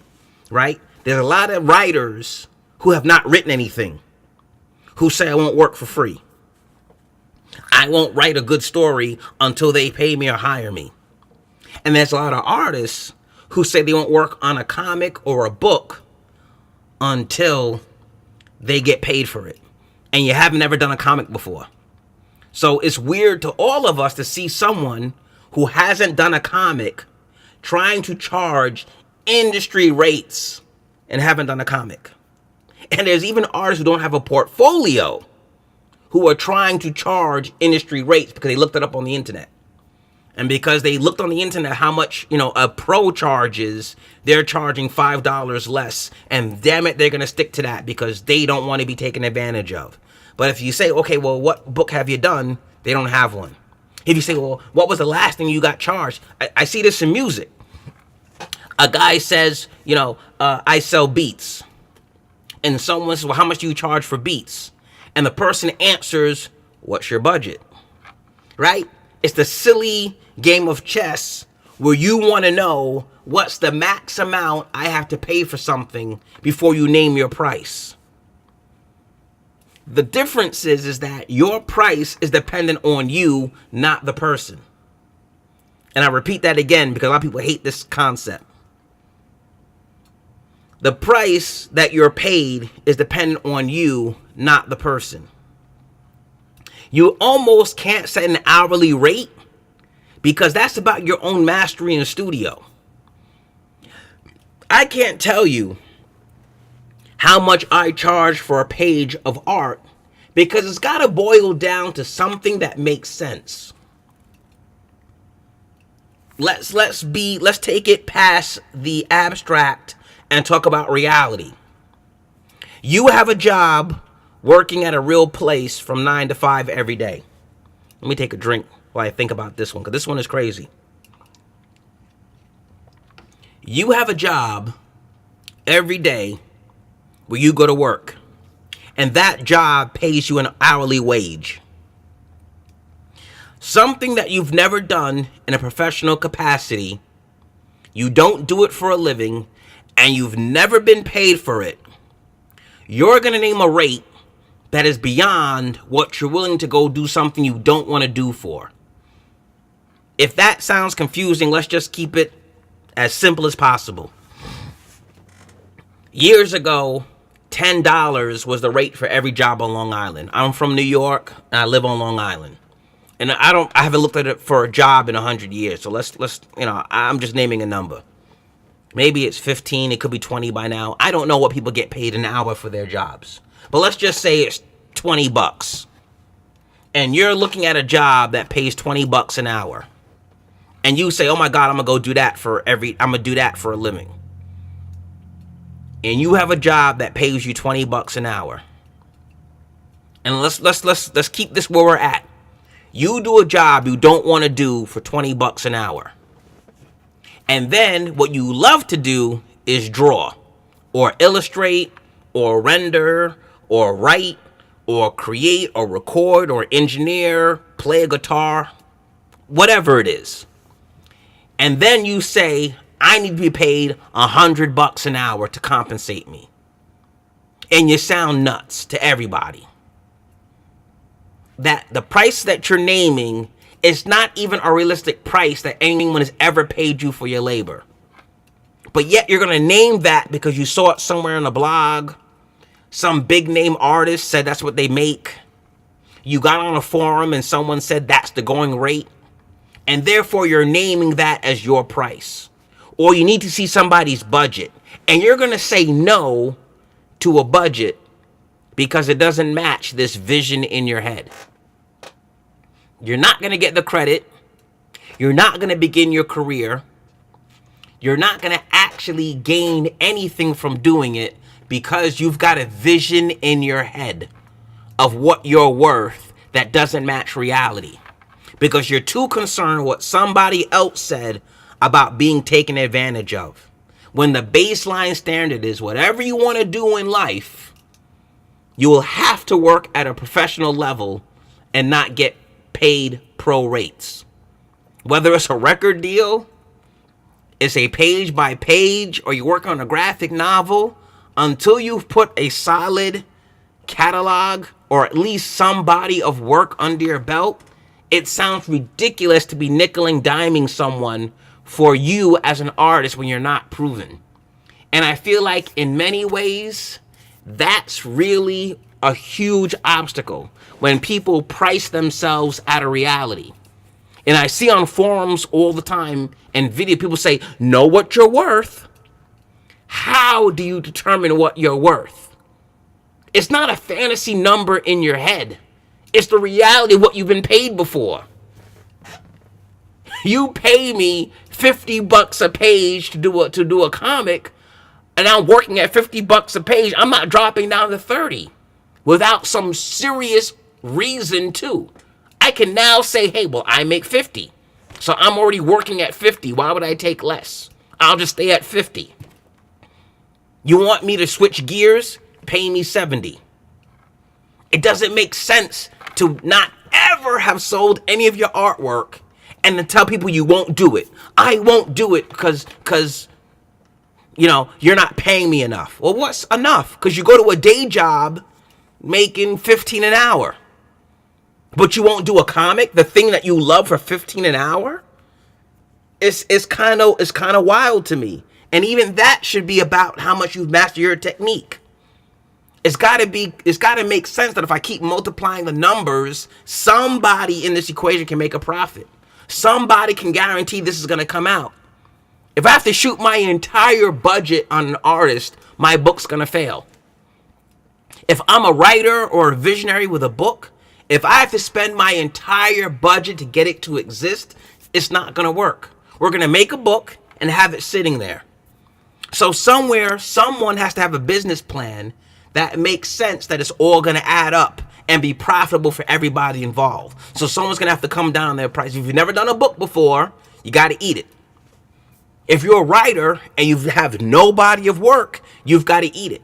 Speaker 1: right? There's a lot of writers who have not written anything, who say, I won't work for free. I won't write a good story until they pay me or hire me. And there's a lot of artists who say they won't work on a comic or a book until they get paid for it. And you haven't ever done a comic before. So it's weird to all of us to see someone who hasn't done a comic trying to charge industry rates and haven't done a comic. And there's even artists who don't have a portfolio who are trying to charge industry rates because they looked it up on the internet. And because they looked on the internet how much, a pro charges, they're charging $5 less. And damn it, they're going to stick to that because they don't want to be taken advantage of. But if you say, okay, well, what book have you done? They don't have one. If you say, well, what was the last thing you got charged? I see this in music. A guy says, I sell beats. And someone says, well, how much do you charge for beats? And the person answers, what's your budget? Right? It's the silly game of chess where you want to know what's the max amount I have to pay for something before you name your price. The difference is that your price is dependent on you, not the person. And I repeat that again because a lot of people hate this concept. The price that you're paid is dependent on you, not the person. You almost can't set an hourly rate because that's about your own mastery in the studio. I can't tell you how much I charge for a page of art because it's got to boil down to something that makes sense. Let's take it past the abstract and talk about reality. You have a job working at a real place from 9 to 5 every day. Let me take a drink while I think about this one, because this one is crazy. You have a job every day where you go to work, and that job pays you an hourly wage. Something that you've never done in a professional capacity, you don't do it for a living, and you've never been paid for it, you're going to name a rate that is beyond what you're willing to go do something you don't want to do for. If that sounds confusing, let's just keep it as simple as possible. Years ago, $10 was the rate for every job on Long Island. I'm from New York, and I live on Long Island. And I haven't looked at it for a job in 100 years. So let's I'm just naming a number. Maybe it's 15, it could be 20 by now. I don't know what people get paid an hour for their jobs. But let's just say it's $20. And you're looking at a job that pays $20 an hour. And you say, "Oh my God, I'm going to do that for a living." And you have a job that pays you $20 an hour. And let's keep this where we're at. You do a job you don't want to do for $20 an hour. And then what you love to do is draw, or illustrate, or render, or write, or create, or record, or engineer, play a guitar, whatever it is. And then you say, "I need to be paid $100 an hour to compensate me." And you sound nuts to everybody. That the price that you're naming is not even a realistic price that anyone has ever paid you for your labor. But yet you're going to name that because you saw it somewhere on a blog. Some big name artist said that's what they make. You got on a forum and someone said that's the going rate. And therefore you're naming that as your price. Or you need to see somebody's budget. And you're going to say no to a budget because it doesn't match this vision in your head. You're not going to get the credit. You're not going to begin your career. You're not going to actually gain anything from doing it because you've got a vision in your head of what you're worth that doesn't match reality. Because you're too concerned what somebody else said about being taken advantage of. When the baseline standard is whatever you want to do in life, you will have to work at a professional level and not get paid pro rates. Whether it's a record deal, it's a page by page, or you work on a graphic novel, until you've put a solid catalog or at least some body of work under your belt, it sounds ridiculous to be nickel and diming someone for you as an artist when you're not proven. And I feel like in many ways, that's really a huge obstacle when people price themselves out of reality. And I see on forums all the time and video people say, "Know what you're worth." How do you determine what you're worth? It's not a fantasy number in your head. It's the reality of what you've been paid before. You pay me $50 a page to do a comic, and I'm working at $50 a page. I'm not dropping down to 30 without some serious reason to. I can now say, "Hey, well, I make 50. So I'm already working at 50. Why would I take less? I'll just stay at 50. You want me to switch gears? Pay me 70. It doesn't make sense to not ever have sold any of your artwork and to tell people you won't do it. I won't do it because you're not paying me enough. Well, what's enough? Because you go to a day job making 15 an hour. But you won't do a comic, the thing that you love, for 15 an hour? It's kind of wild to me. And even that should be about how much you've mastered your technique. It's got to make sense that if I keep multiplying the numbers, somebody in this equation can make a profit. Somebody can guarantee this is going to come out. If I have to shoot my entire budget on an artist, my book's going to fail. If I'm a writer or a visionary with a book, if I have to spend my entire budget to get it to exist, it's not going to work. We're going to make a book and have it sitting there. So somewhere, someone has to have a business plan that makes sense, that it's all going to add up and be profitable for everybody involved. So someone's going to have to come down on their price. If you've never done a book before, you got to eat it. If you're a writer and you have no body of work, you've got to eat it.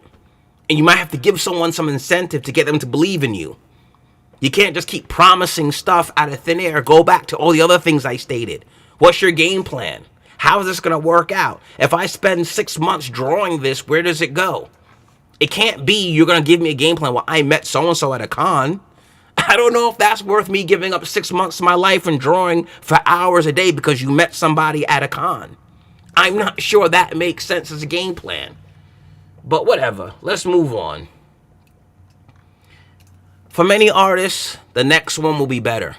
Speaker 1: And you might have to give someone some incentive to get them to believe in you. You can't just keep promising stuff out of thin air. Go back to all the other things I stated. What's your game plan? How is this going to work out? If I spend 6 months drawing this, where does it go? It can't be you're going to give me a game plan. Well, I met so-and-so at a con. I don't know if that's worth me giving up 6 months of my life and drawing for hours a day because you met somebody at a con. I'm not sure that makes sense as a game plan. But whatever. Let's move on. For many artists, the next one will be better.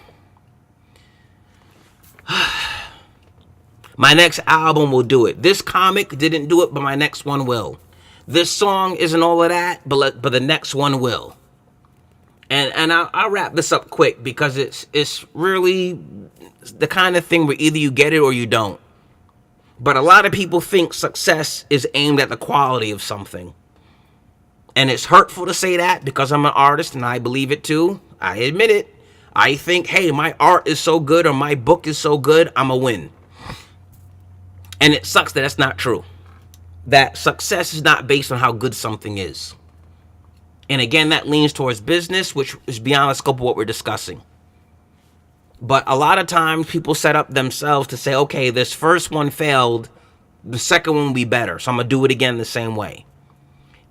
Speaker 1: My next album will do it. This comic didn't do it, but my next one will. This song isn't all of that, but the next one will. And I'll wrap this up quick because it's really the kind of thing where either you get it or you don't. But a lot of people think success is aimed at the quality of something. And it's hurtful to say that because I'm an artist and I believe it too. I admit it. I think, hey, my art is so good or my book is so good, I'm a win. And it sucks that that's not true. That success is not based on how good something is. And again, that leans towards business, which is beyond the scope of what we're discussing. But a lot of times people set up themselves to say, okay, this first one failed, the second one will be better, so I'm going to do it again the same way.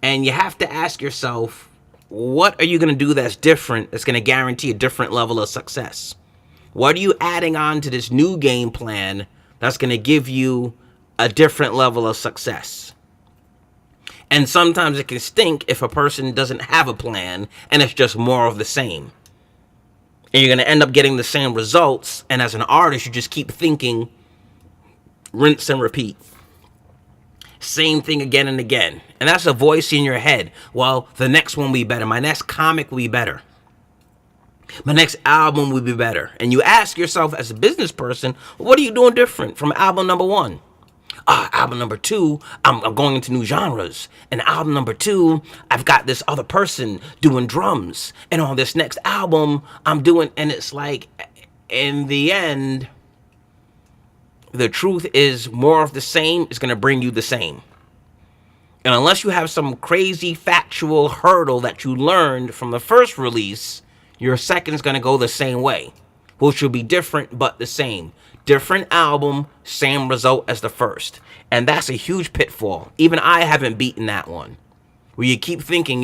Speaker 1: And you have to ask yourself, what are you going to do that's different, that's going to guarantee a different level of success? What are you adding on to this new game plan that's going to give you a different level of success? And sometimes it can stink if a person doesn't have a plan and it's just more of the same. And you're going to end up getting the same results. And as an artist, you just keep thinking, rinse and repeat. Same thing again and again. And that's a voice in your head. Well, the next one will be better. My next comic will be better. My next album will be better. And you ask yourself as a business person, what are you doing different from album number 1? Album number 2, I'm going into new genres. And album number 2, I've got this other person doing drums. And on this next album, I'm doing, and it's like, in the end, the truth is more of the same is going to bring you the same. And unless you have some crazy factual hurdle that you learned from the first release, your second's going to go the same way, which will be different but the same. Different album, same result as the first. And that's a huge pitfall. Even I haven't beaten that one. Where you keep thinking,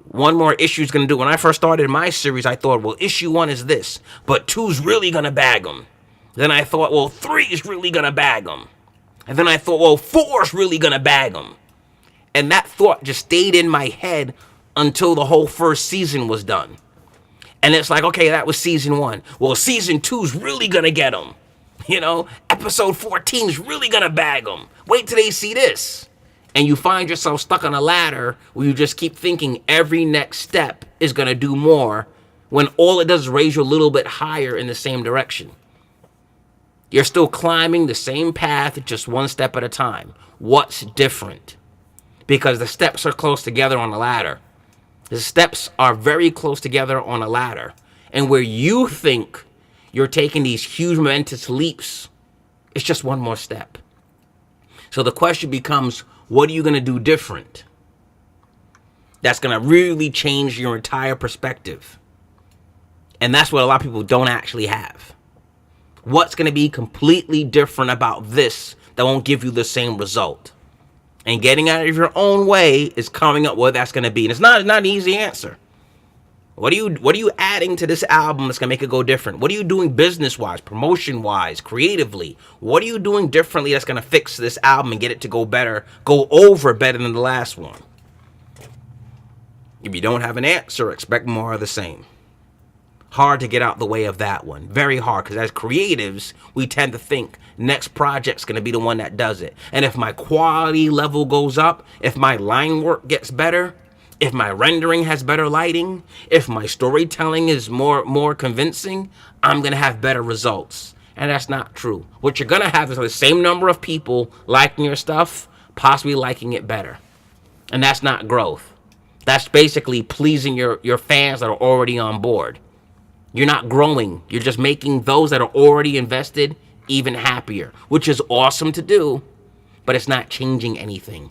Speaker 1: one more issue is going to do. When I first started my series, I thought, well, issue 1 is this, but 2's really going to bag them. Then I thought, well, 3 is really going to bag them. And then I thought, well, 4 is really going to bag them. And that thought just stayed in my head until the whole first season was done. And it's like, okay, that was season 1. Well, season 2 is really going to get them. Episode 14 is really going to bag them. Wait till they see this. And you find yourself stuck on a ladder where you just keep thinking every next step is going to do more when all it does is raise you a little bit higher in the same direction. You're still climbing the same path, just one step at a time. What's different? Because the steps are close together on the ladder. The steps are very close together on a ladder. And where you think you're taking these huge momentous leaps, it's just one more step. So the question becomes, what are you going to do different? That's going to really change your entire perspective. And that's what a lot of people don't actually have. What's going to be completely different about this that won't give you the same result? And getting out of your own way is coming up with what that's going to be. And it's not an easy answer. What are you adding to this album that's going to make it go different? What are you doing business-wise, promotion-wise, creatively? What are you doing differently that's going to fix this album and get it to go better, go over better than the last one? If you don't have an answer, expect more of the same. Hard to get out the way of that one. Very hard, because as creatives, we tend to think next project's going to be the one that does it. And if my quality level goes up, if my line work gets better, if my rendering has better lighting, if my storytelling is more convincing, I'm going to have better results. And that's not true. What you're going to have is the same number of people liking your stuff, possibly liking it better. And that's not growth. That's basically pleasing your fans that are already on board. You're not growing. You're just making those that are already invested even happier, which is awesome to do, but it's not changing anything.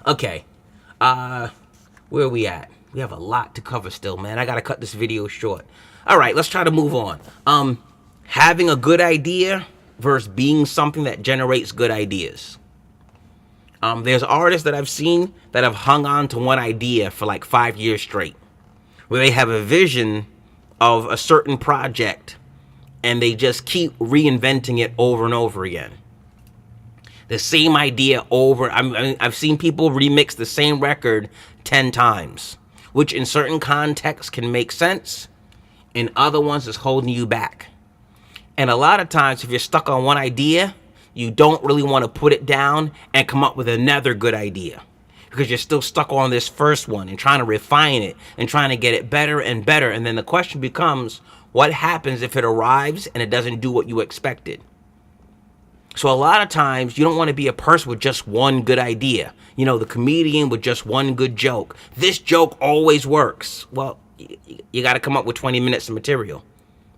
Speaker 1: Okay, Where are we at? We have a lot to cover still, man. I gotta cut this video short. All right, let's try to move on. Having a good idea versus being something that generates good ideas. There's artists that I've seen that have hung on to one idea for like 5 years straight, where they have a vision of a certain project and they just keep reinventing it over and over again. The same idea over. I've seen people remix the same record 10 times, which in certain contexts can make sense. In other ones, is holding you back. And a lot of times, if you're stuck on one idea, you don't really want to put it down and come up with another good idea, because you're still stuck on this first one and trying to refine it and trying to get it better and better. And then the question becomes, what happens if it arrives and it doesn't do what you expected? So a lot of times you don't want to be a person with just one good idea. You know, the comedian with just one good joke. This joke always works. Well, you got to come up with 20 minutes of material.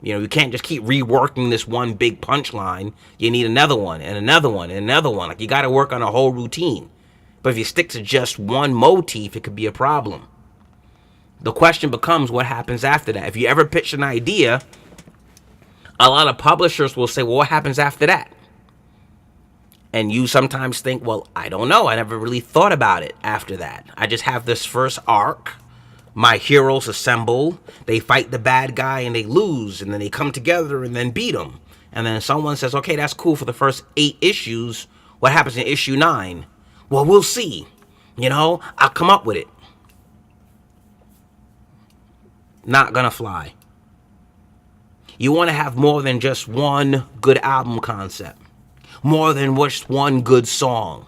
Speaker 1: You know, you can't just keep reworking this one big punchline. You need another one and another one and another one. Like, you got to work on a whole routine. But if you stick to just one motif, it could be a problem. The question becomes, what happens after that? If you ever pitch an idea, a lot of publishers will say, well, what happens after that? And you sometimes think, well, I don't know. I never really thought about it after that. I just have this first arc. My heroes assemble. They fight the bad guy and they lose. And then they come together and then beat him. And then someone says, okay, that's cool for the first 8 issues. What happens in issue 9? Well, we'll see. You know, I'll come up with it. Not gonna fly. You want to have more than just one good album concept. More than just one good song.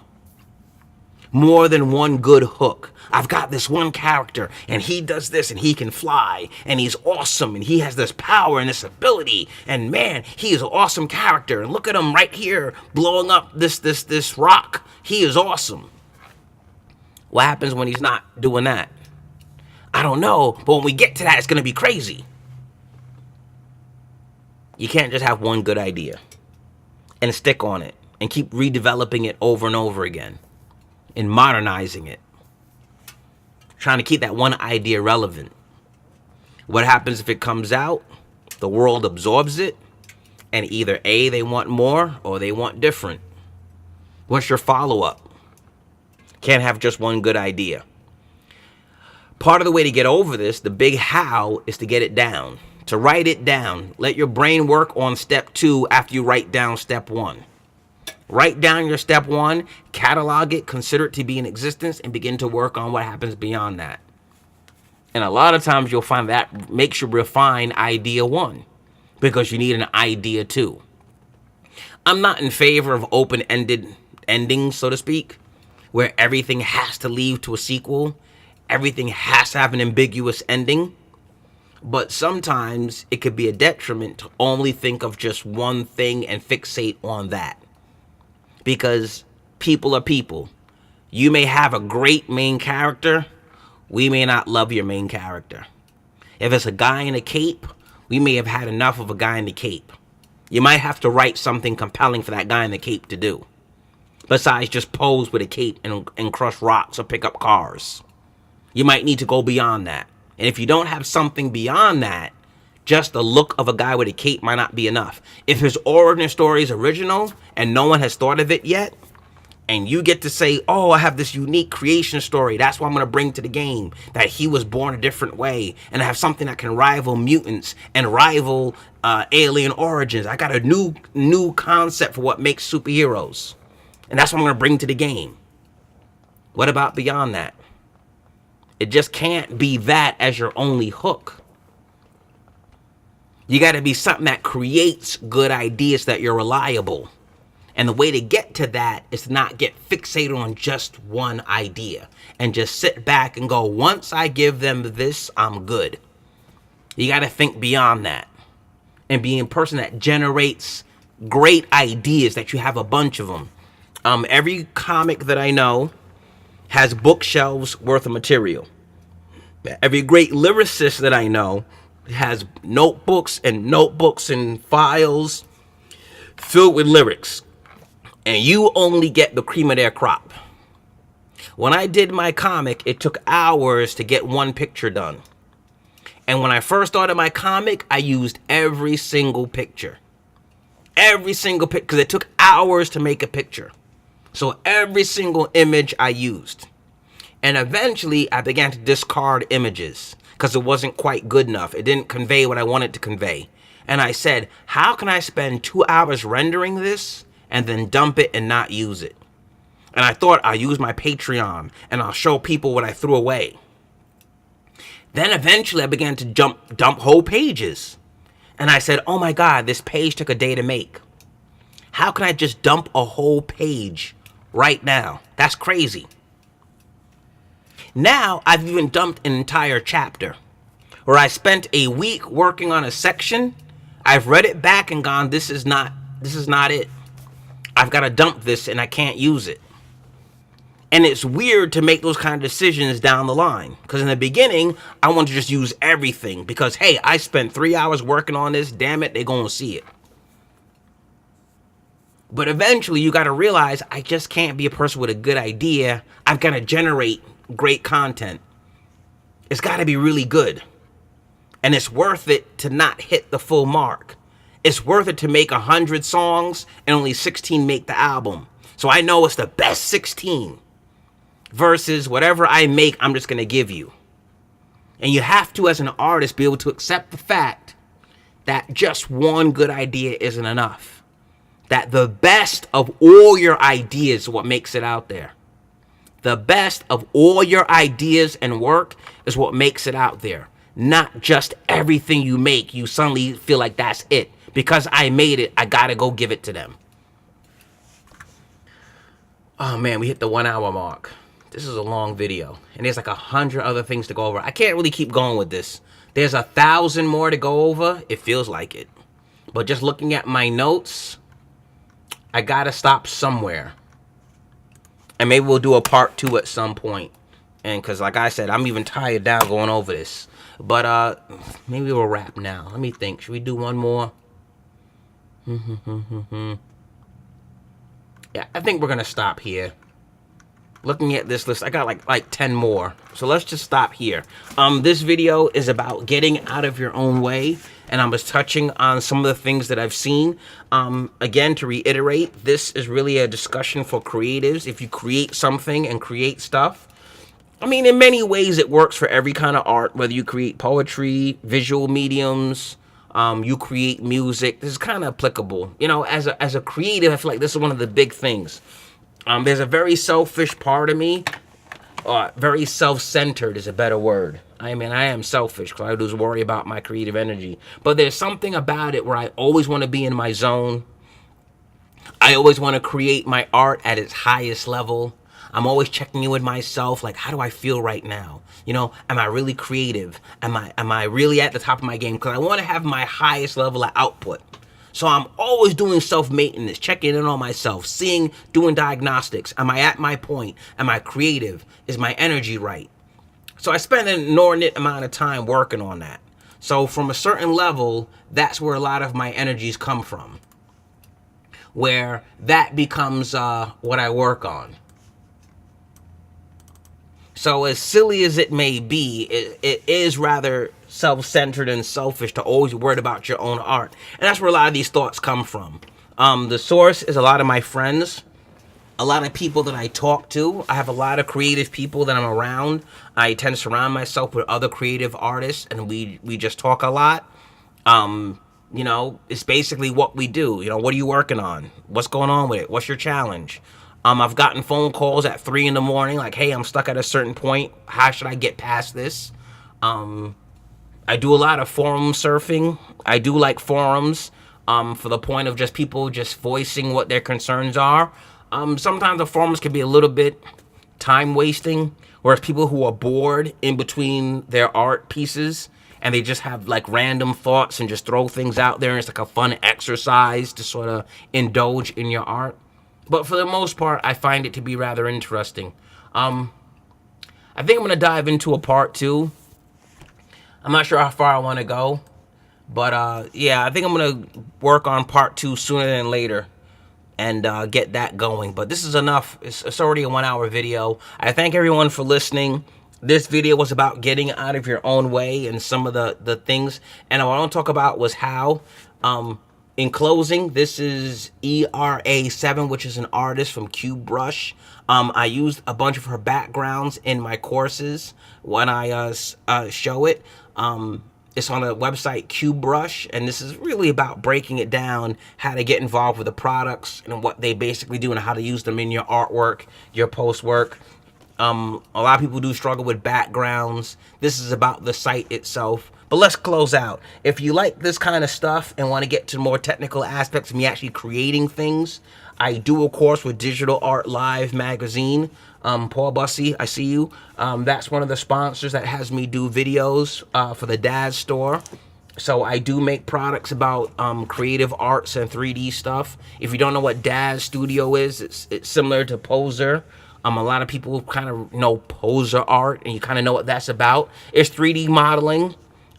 Speaker 1: More than one good hook. I've got this one character and he does this and he can fly and he's awesome and he has this power and this ability, and man, he is an awesome character, and look at him right here blowing up this rock. He is awesome. What happens when he's not doing that? I don't know, but when we get to that, it's going to be crazy. You can't just have one good idea and stick on it and keep redeveloping it over and over again and modernizing it, trying to keep that one idea relevant. What happens if it comes out, the world absorbs it, and either A, they want more or they want different? What's your follow-up? Can't have just one good idea. Part of the way to get over this, the big how, is to get it down. To write it down. Let your brain work on step 2 after you write down step 1. Write down your step 1, catalog it, consider it to be in existence, and begin to work on what happens beyond that. And a lot of times you'll find that makes you refine idea 1, because you need an idea 2. I'm not in favor of open-ended endings, so to speak, where everything has to lead to a sequel. Everything has to have an ambiguous ending. But sometimes it could be a detriment to only think of just one thing and fixate on that. Because people are people. You may have a great main character. We may not love your main character. If it's a guy in a cape, we may have had enough of a guy in the cape. You might have to write something compelling for that guy in the cape to do, besides just pose with a cape and crush rocks or pick up cars. You might need to go beyond that. And if you don't have something beyond that, just the look of a guy with a cape might not be enough. If his origin story is original and no one has thought of it yet, and you get to say, oh, I have this unique creation story, that's what I'm going to bring to the game, that he was born a different way, and I have something that can rival mutants and rival alien origins. I got a new concept for what makes superheroes, and that's what I'm going to bring to the game. What about beyond that? It just can't be that as your only hook. You got to be something that creates good ideas, that you're reliable. And the way to get to that is to not get fixated on just one idea and just sit back and go, once I give them this, I'm good. You got to think beyond that and be a person that generates great ideas, that you have a bunch of them. Every comic that I know has bookshelves worth of material. Every great lyricist that I know has notebooks and files filled with lyrics. And you only get the cream of their crop. When I did my comic, it took hours to get one picture done. And when I first started my comic, I used every single picture. Every single picture, because it took hours to make a picture. So every single image I used. And eventually, I began to discard images because it wasn't quite good enough. It didn't convey what I wanted to convey. And I said, how can I spend 2 hours rendering this and then dump it and not use it? And I thought I'll use my Patreon and I'll show people what I threw away. Then eventually I began to dump whole pages. And I said, oh my God, this page took a day to make. How can I just dump a whole page right now? That's crazy. Now I've even dumped an entire chapter where I spent a week working on a section. I've read it back and gone, this is not it. I've got to dump this and I can't use it. And it's weird to make those kind of decisions down the line. Because in the beginning, I want to just use everything. Because, hey, I spent 3 hours working on this. Damn it, they're going to see it. But eventually, you got to realize, I just can't be a person with a good idea. I've got to generate great content. It's got to be really good. And it's worth it to not hit the full mark. It's worth it to make 100 songs and only 16 make the album. So I know it's the best 16. Versus whatever I make, I'm just going to give you. And you have to, as an artist, be able to accept the fact that just one good idea isn't enough. That the best of all your ideas is what makes it out there. The best of all your ideas and work is what makes it out there. Not just everything you make, you suddenly feel like that's it. Because I made it, I got to go give it to them. Oh man, we hit the 1 hour mark. This is a long video, and there's like 100 other things to go over. I can't really keep going with this. There's 1,000 more to go over. It feels like it. But just looking at my notes, I gotta stop somewhere. And maybe we'll do a part 2 at some point. And because like I said, I'm even tired now going over this. But maybe we'll wrap now. Let me think. Should we do one more? Yeah, I think we're gonna stop here. Looking at this list, I got like 10 more. So let's just stop here. This video is about getting out of your own way. And I was touching on some of the things that I've seen. Again, to reiterate, this is really a discussion for creatives. If you create something and create stuff, I mean, in many ways, it works for every kind of art, whether you create poetry, visual mediums, you create music. This is kind of applicable. You know, as a creative, I feel like this is one of the big things. There's a very selfish part of me, very self-centered is a better word. I mean, I am selfish because I always worry about my creative energy. But there's something about it where I always want to be in my zone. I always want to create my art at its highest level. I'm always checking in with myself, like, how do I feel right now? You know, am I really creative? Am I really at the top of my game? Because I want to have my highest level of output. So I'm always doing self-maintenance, checking in on myself, doing diagnostics. Am I at my point? Am I creative? Is my energy right? So I spend an inordinate amount of time working on that. So from a certain level, that's where a lot of my energies come from. Where that becomes what I work on. So as silly as it may be, it is rather self-centered and selfish to always worry about your own art. And that's where a lot of these thoughts come from. The source is a lot of my friends, a lot of people that I talk to. I have a lot of creative people that I'm around. I tend to surround myself with other creative artists, and we just talk a lot. You know, it's basically what we do. You know, what are you working on? What's going on with it? What's your challenge? I've gotten phone calls at 3 in the morning, like, hey, I'm stuck at a certain point. How should I get past this? I do a lot of forum surfing. I do like forums for the point of just people just voicing what their concerns are. Sometimes the forums can be a little bit time wasting, whereas people who are bored in between their art pieces and they just have like random thoughts and just throw things out there, and it's like a fun exercise to sort of indulge in your art. But for the most part, I find it to be rather interesting. I think I'm going to dive into a part 2. I'm not sure how far I want to go. But yeah, I think I'm going to work on part 2 sooner than later. and get that going. But this is enough. It's already a 1 hour video. I thank everyone for listening. This video was about getting out of your own way and some of the things. And what I want to talk about was how, in closing, this is ERA7, which is an artist from Cube Brush. I used a bunch of her backgrounds in my courses when I show it. It's on the website CubeBrush, and this is really about breaking it down, how to get involved with the products and what they basically do and how to use them in your artwork, your post work. A lot of people do struggle with backgrounds. This is about the site itself. But let's close out. If you like this kind of stuff and want to get to more technical aspects of me actually creating things, I do a course with Digital Art Live magazine. Paul Bussey, I see you. That's one of the sponsors that has me do videos for the Daz Store. So I do make products about creative arts and 3D stuff. If you don't know what Daz Studio is, it's similar to Poser. A lot of people kind of know Poser art, and you kind of know what that's about. It's 3D modeling,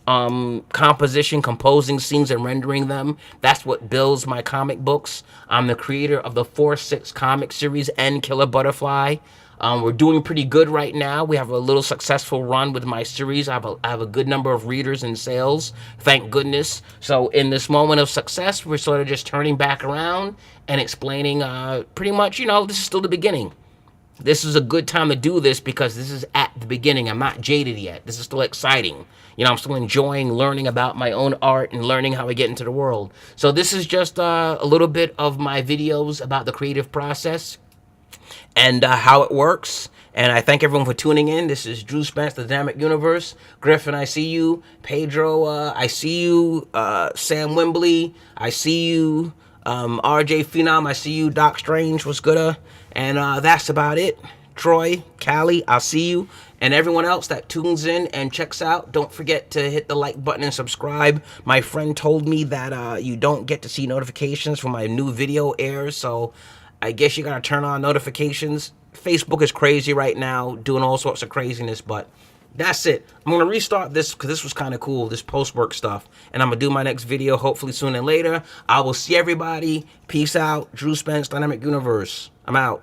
Speaker 1: composition, composing scenes and rendering them. That's what builds my comic books. I'm the creator of the 4/6 comic series and Killer Butterfly. We're doing pretty good right now. We have a little successful run with my series. I have a good number of readers and sales, thank goodness. So in this moment of success, we're sort of just turning back around and explaining pretty much, this is still the beginning. This is a good time to do this because this is at the beginning. I'm not jaded yet. This is still exciting. I'm still enjoying learning about my own art and learning how I get into the world. So this is just a little bit of my videos about the creative process and how it works. And I thank everyone for tuning in. This is Drew Spence, the Dynamic Universe. Griffin, I see you. Pedro, I see you. Sam Wembley, I see you. RJ Phenom, I see you. Doc Strange, what's good? And that's about it. Troy, Callie, I'll see you. And everyone else that tunes in and checks out, don't forget to hit the like button and subscribe. My friend told me that you don't get to see notifications when my new video airs, so I guess you gotta turn on notifications. Facebook is crazy right now, doing all sorts of craziness, but that's it. I'm gonna restart this because this was kind of cool, this post-work stuff. And I'm gonna do my next video hopefully sooner than later. I will see everybody. Peace out. Drew Spence, Dynamic Universe. I'm out.